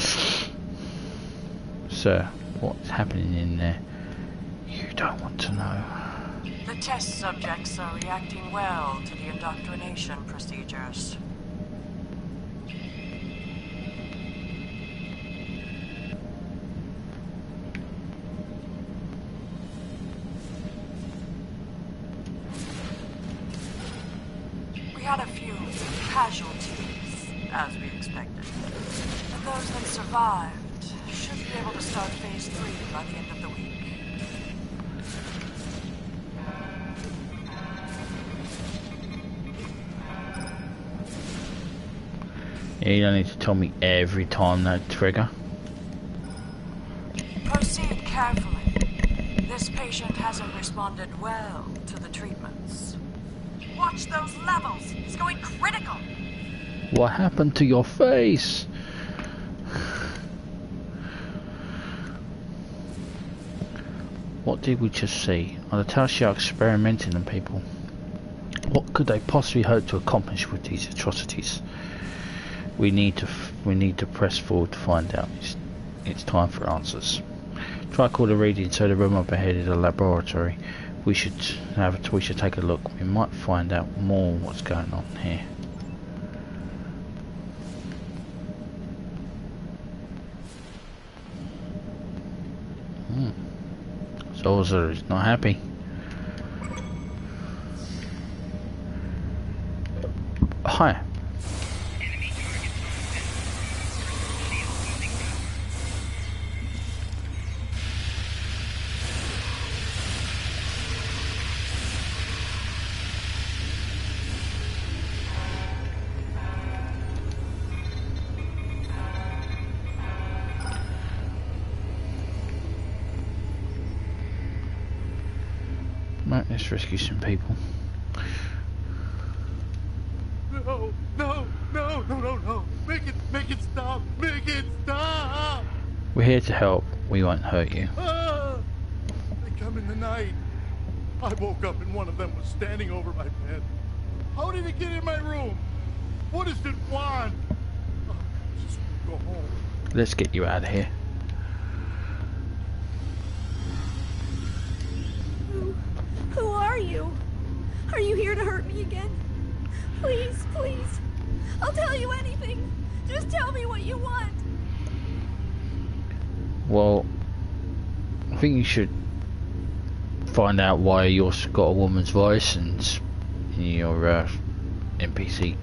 Sir, what's happening in there? You don't want to know. The test subjects are reacting well to the indoctrination procedures. We had a few casualties, as we expected. But those that survived should be able to start Phase 3 by the end of the week. Yeah, you don't need to tell me every time that trigger. Proceed carefully. This patient hasn't responded well to the treatments. Watch those levels. It's going critical. What happened to your face? What did we just see? Are the Cardassian experimenting on people? What could they possibly hope to accomplish with these atrocities? We need to press forward to find out. It's time for answers. Tricorder reading, so the room up ahead is a laboratory. We should take a look. We might find out more what's going on here. Soldier is not happy. Hi. Right, let's rescue some people. No, no, no, no, no, no. Make it stop. Make it stop. We're here to help. We won't hurt you. Ah, they come in the night. I woke up and one of them was standing over my bed. How did it get in my room? What does it want? Oh, just go home. Let's get you out of here. Who are you? Are you here to hurt me again? Please, please. I'll tell you anything. Just tell me what you want. Well, I think you should find out why you've got a woman's voice and your NPC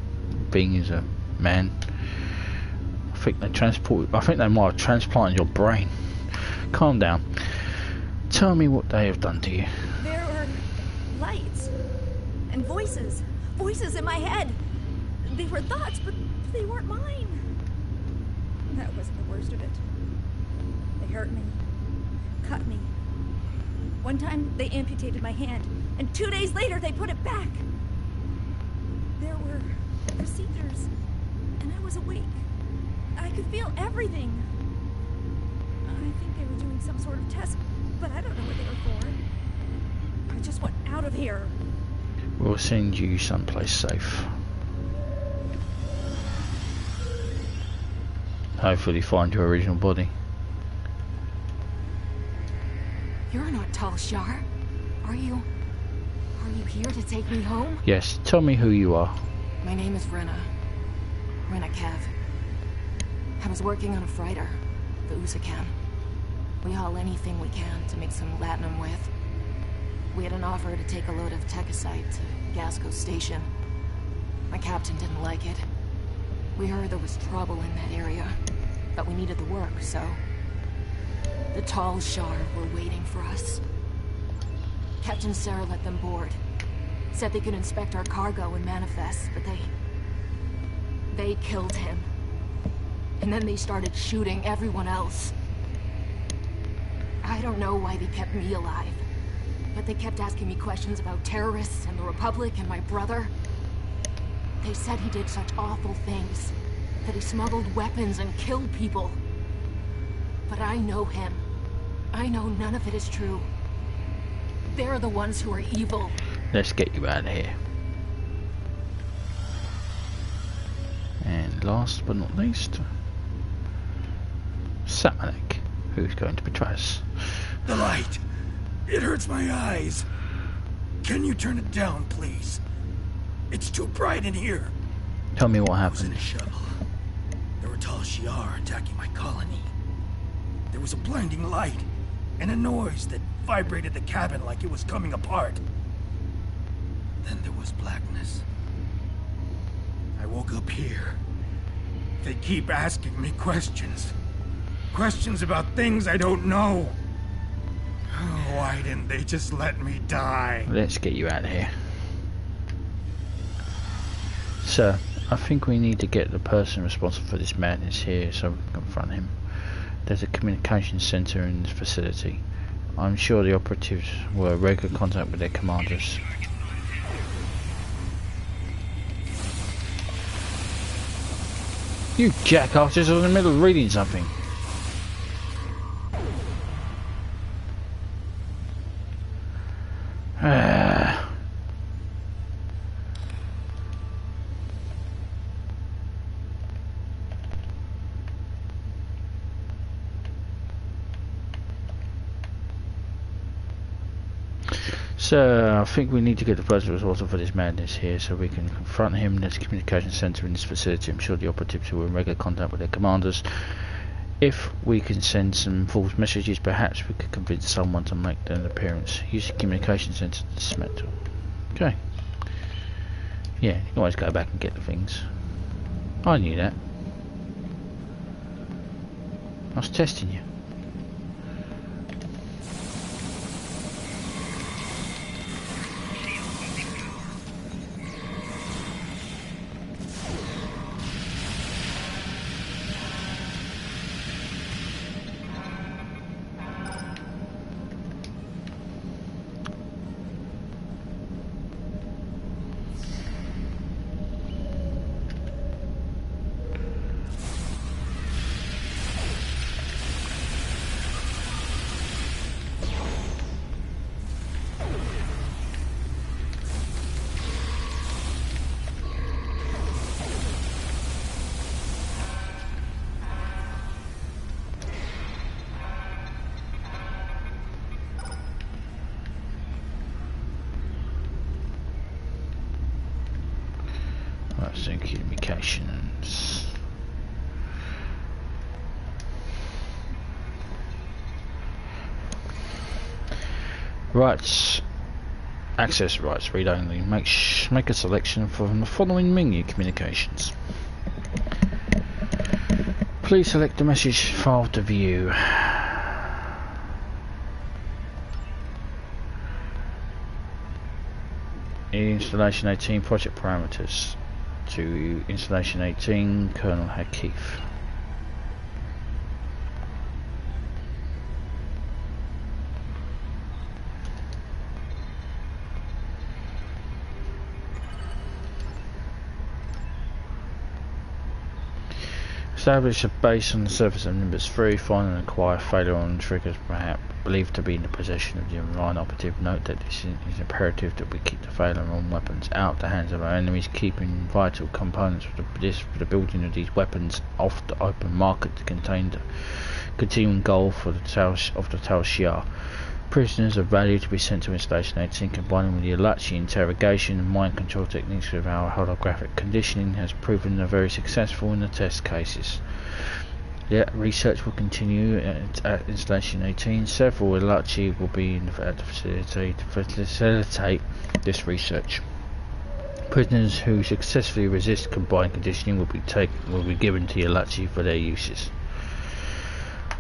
being is a man. I think they might have transplanted your brain. Calm down. Tell me what they have done to you. There were lights and voices. Voices in my head. They were thoughts, but they weren't mine. That wasn't the worst of it. They hurt me. Cut me. One time they amputated my hand, and 2 days later they put it back. There were procedures, and I was awake. I could feel everything. I think they were doing some sort of test, but I don't know what they were for. I just want out of here. We'll send you someplace safe. Hopefully find your original body. You're not Tal Shar, are you? Are you here to take me home? Yes, tell me who you are. My name is Rena. Rena Kev. I was working on a freighter, the Usakan. We haul anything we can to make some latinum with. We had an offer to take a load of Tekasite to Gasco Station. My captain didn't like it. We heard there was trouble in that area, but we needed the work, so... The Tal Shar were waiting for us. Captain Sarah let them board. Said they could inspect our cargo and manifest, but they killed him. And then they started shooting everyone else. I don't know why they kept me alive, but they kept asking me questions about terrorists and the Republic and my brother. They said he did such awful things, that he smuggled weapons and killed people. But I know him. I know none of it is true. They're the ones who are evil. Let's get you out of here. And last but not least, Supplemental, who's going to betray us. The light. It hurts my eyes. Can you turn it down, please? It's too bright in here. Tell me what I was in happened. a shuttle. There were tall Shi'ar attacking my colony. There was a blinding light and a noise that vibrated the cabin like it was coming apart. Then there was blackness. I woke up here. They keep asking me questions. Questions about things I don't know. Oh, why didn't they just let me die? Let's get you out of here. Sir, I think we need to get the person responsible for this madness here so we can confront him. There's a communications center in this facility. I'm sure the operatives were in regular contact with their commanders. You jackass, just was in the middle of reading something. So, I think we need to get the person responsible for this madness here so we can confront him. There's a communication center in this facility. I'm sure the operatives were in regular contact with their commanders. If we can send some false messages, perhaps we could convince someone to make an appearance. Use the communication center to dismantle. Okay. Yeah, you can always go back and get the things. I knew that. I was testing you. That's in communications. Rights. Access rights. Read only. Make a selection from the following menu. Communications. Please select the message file to view. Installation 18 project parameters. To installation 18, Colonel Hakif. Establish a base on the surface of Nimbus 3, find and acquire failure on triggers perhaps believed to be in the possession of the Orion operative. Note that this is imperative that we keep the failure on weapons out of the hands of our enemies, keeping vital components for the building of these weapons off the open market to contain the continuing goal for the Tal Shi'ar. Prisoners are valued to be sent to installation 18, combining with the Alachi interrogation and mind control techniques with our holographic conditioning has proven very successful in the test cases. Yeah, research will continue at installation 18. Several Alachi will be at the facility to facilitate this research. Prisoners who successfully resist combined conditioning will be given to the Alachi for their uses.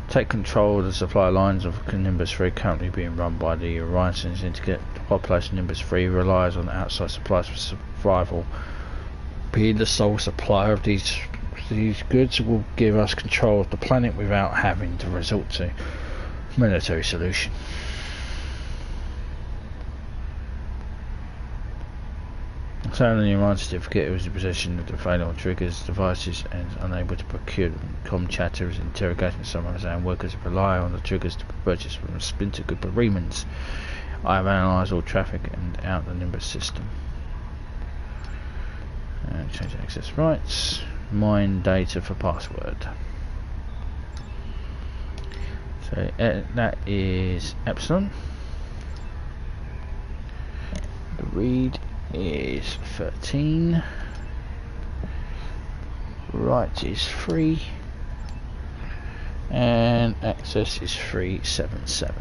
Take control of the supply lines of Nimbus 3 currently being run by the Orion Syndicate. The population of Nimbus 3 relies on outside supplies for survival. Being the sole supplier of these goods will give us control of the planet without having to resort to military solution. Found the Orion certificate. It was in possession of the failure triggers devices and unable to procure them. Com chatters, interrogation summaries and workers rely on the triggers to purchase from a splinter group of remnants. I have analysed all traffic and out the Nimbus system. Change access rights. Mine data for password. So that is Epsilon. The read is 13. Write is 3. And access is 377.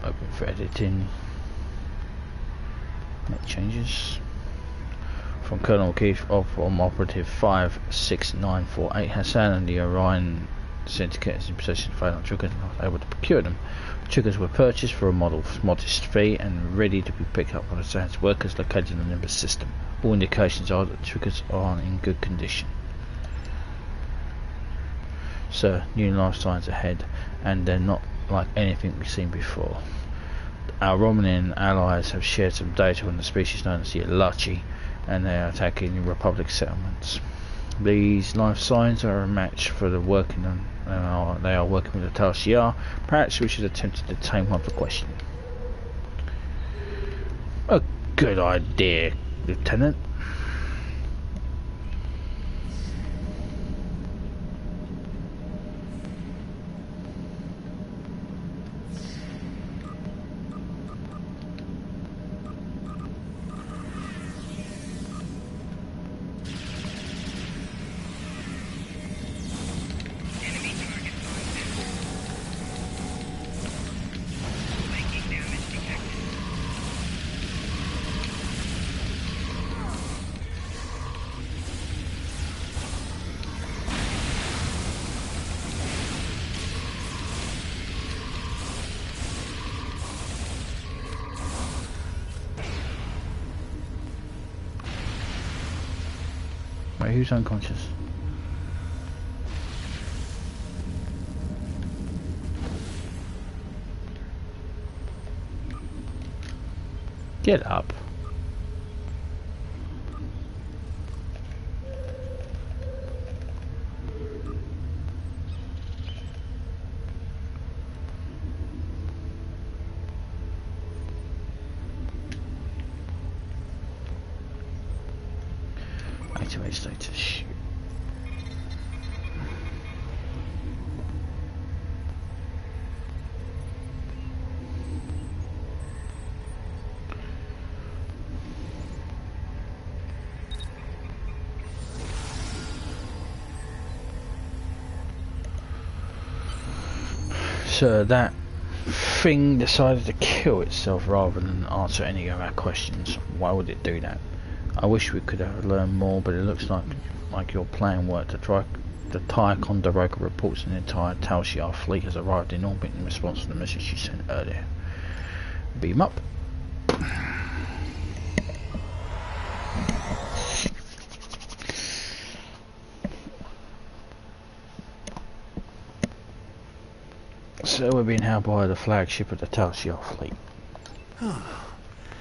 Open for editing. Make changes. From Colonel Keith from Operative 56948, Hassan and the Orion Syndicate is in possession of failed triggers and not able to procure them. Triggers were purchased for a modest fee and ready to be picked up by the Hassan's workers located in the Nimbus system. All indications are that the triggers are in good condition. Sir, new life signs ahead, and they're not like anything we've seen before. Our Romanian allies have shared some data on the species known as the Alachi, and they are attacking the Republic settlements. These life signs are a match for the working on. They are working with the Tal Shiar. Perhaps we should attempt to detain one for questioning. A good idea, Lieutenant. Wait, who's unconscious? Get up. Activate status. Shoot. So that thing decided to kill itself rather than answer any of our questions. Why would it do that? I wish we could have learned more, but it looks like your plan worked. The Ticonderoga reports an entire Tal Shiar fleet has arrived in orbit in response to the message you sent earlier. Beam up. So we're being held by the flagship of the Tal Shiar fleet.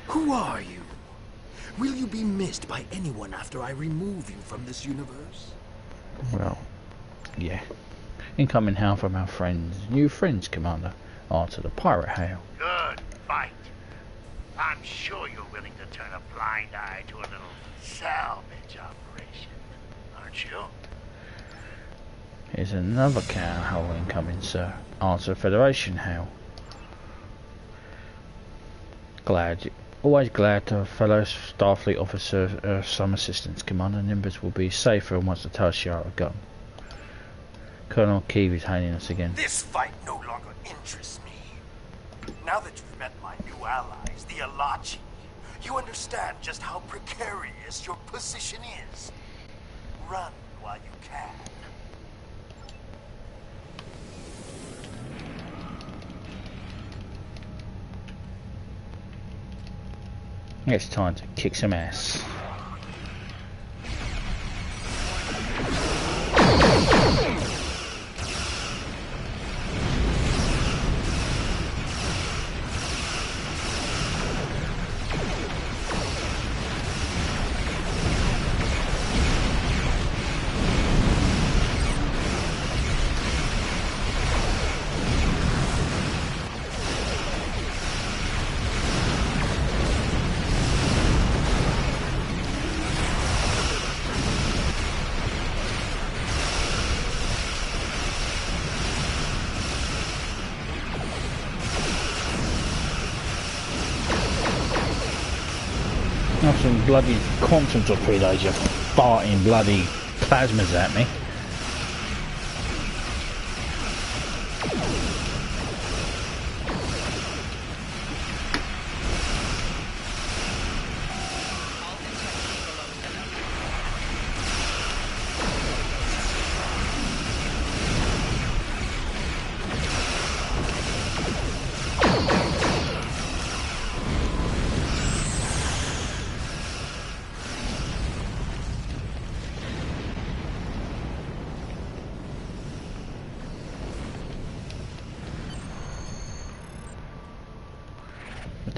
Who are you? Will you be missed by anyone after I remove you from this universe? Well, yeah. Incoming hail from our friends. New friends, Commander. Answer the pirate hail. Good fight. I'm sure you're willing to turn a blind eye to a little salvage operation, aren't you? Here's another cow hail incoming, sir. Answer Federation hail. Always glad to fellow Starfleet officer some assistance, Commander. Nimbus will be safer once the Tal Shiar are gone. Colonel Keeve is hailing us again. This fight no longer interests me. Now that you've met my new allies, the Alachi, you understand just how precarious your position is. Run while you can. It's time to kick some ass. Have some bloody quantum torpedoes, you farting bloody plasmas at me.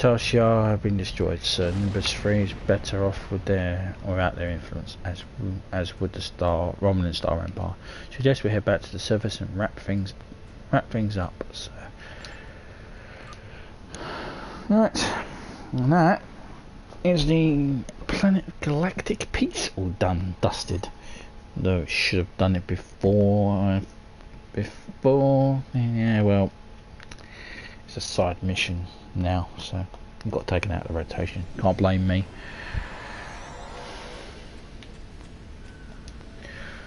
Cardassian have been destroyed, so Nimbus III is better off with their without their influence, as would the Romulan Star Empire. Suggest we head back to the surface and wrap things up. So. Right, and that is the Planet Galactic Peace all done, dusted. Though it should have done it before. Yeah, well, it's a side mission now, so got taken out of the rotation. Can't blame me.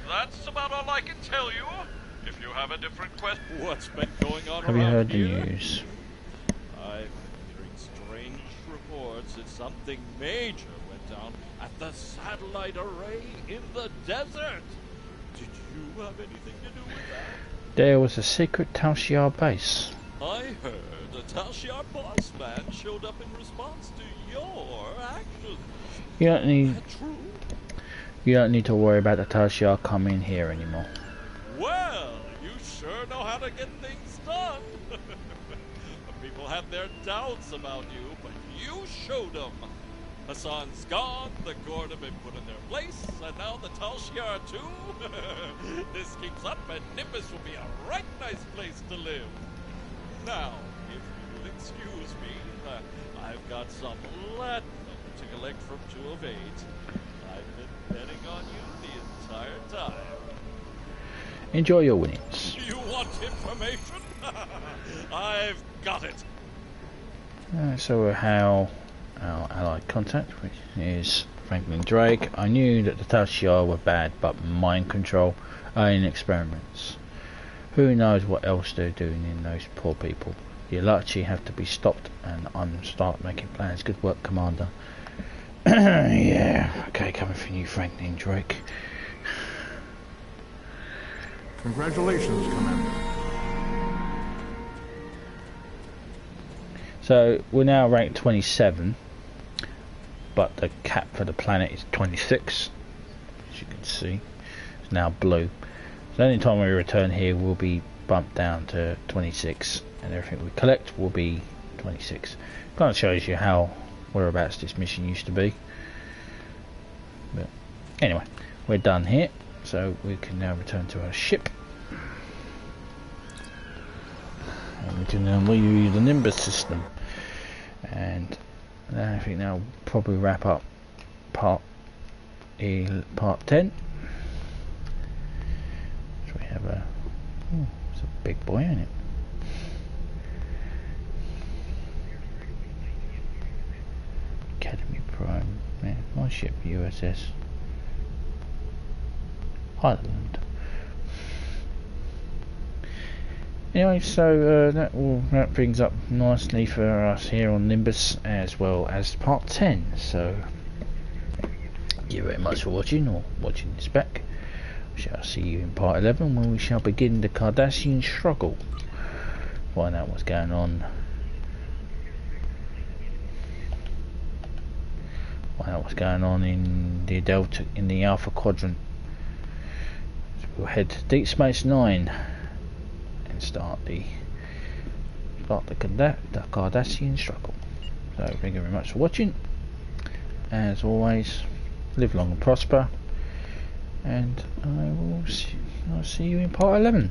That's about all I can tell you. If you have a different question, what's been going on? Have you heard the here? news? I've been hearing strange reports that something major went down at the satellite array in the desert. Did you have anything to do with that? There was a secret Cardassian base. I heard a Cardassian boss man showed up in response to your actions. You don't need to worry about the Cardassian coming here anymore. Well, you sure know how to get things done. People have their doubts about you, but you showed them. Hassan's gone, the Gord have been put in their place, and now the Cardassian too. This keeps up, and Nimbus will be a right nice place to live. Now, if you will excuse me, I've got some latinum to collect from 2 of 8. I've been betting on you the entire time. Enjoy your winnings. You want information? I've got it. So how our allied contact, which is Franklin Drake. I knew that the Cardassian were bad, but mind control in experiments. Who knows what else they're doing in those poor people. The Alachi have to be stopped, and I'm start making plans. Good work, Commander. Yeah, okay, coming from you, Franklin Drake. Congratulations, Commander. So we're now ranked 27, but the cap for the planet is 26, as you can see. It's now blue. So any time we return here, we'll be bumped down to 26, and everything we collect will be 26. Kind of shows you how whereabouts this mission used to be. But anyway, we're done here, so we can now return to our ship. And we can now leave the Nimbus system. And I think that'll probably wrap up part 10. So we have it's a big boy, isn't it? Academy Prime, man, my ship, USS Highland. Anyway, so that will wrap things up nicely for us here on Nimbus, as well as part 10. So, thank you very much for watching, or watching this back. We shall see you in part 11, when we shall begin the Cardassian struggle. Find out what's going on. Find out what's going on in the Delta, in the Alpha Quadrant. So we'll head to Deep Space Nine. Start the Cardassian struggle. So thank you very much for watching. As always, live long and prosper, and I'll see you in part 11.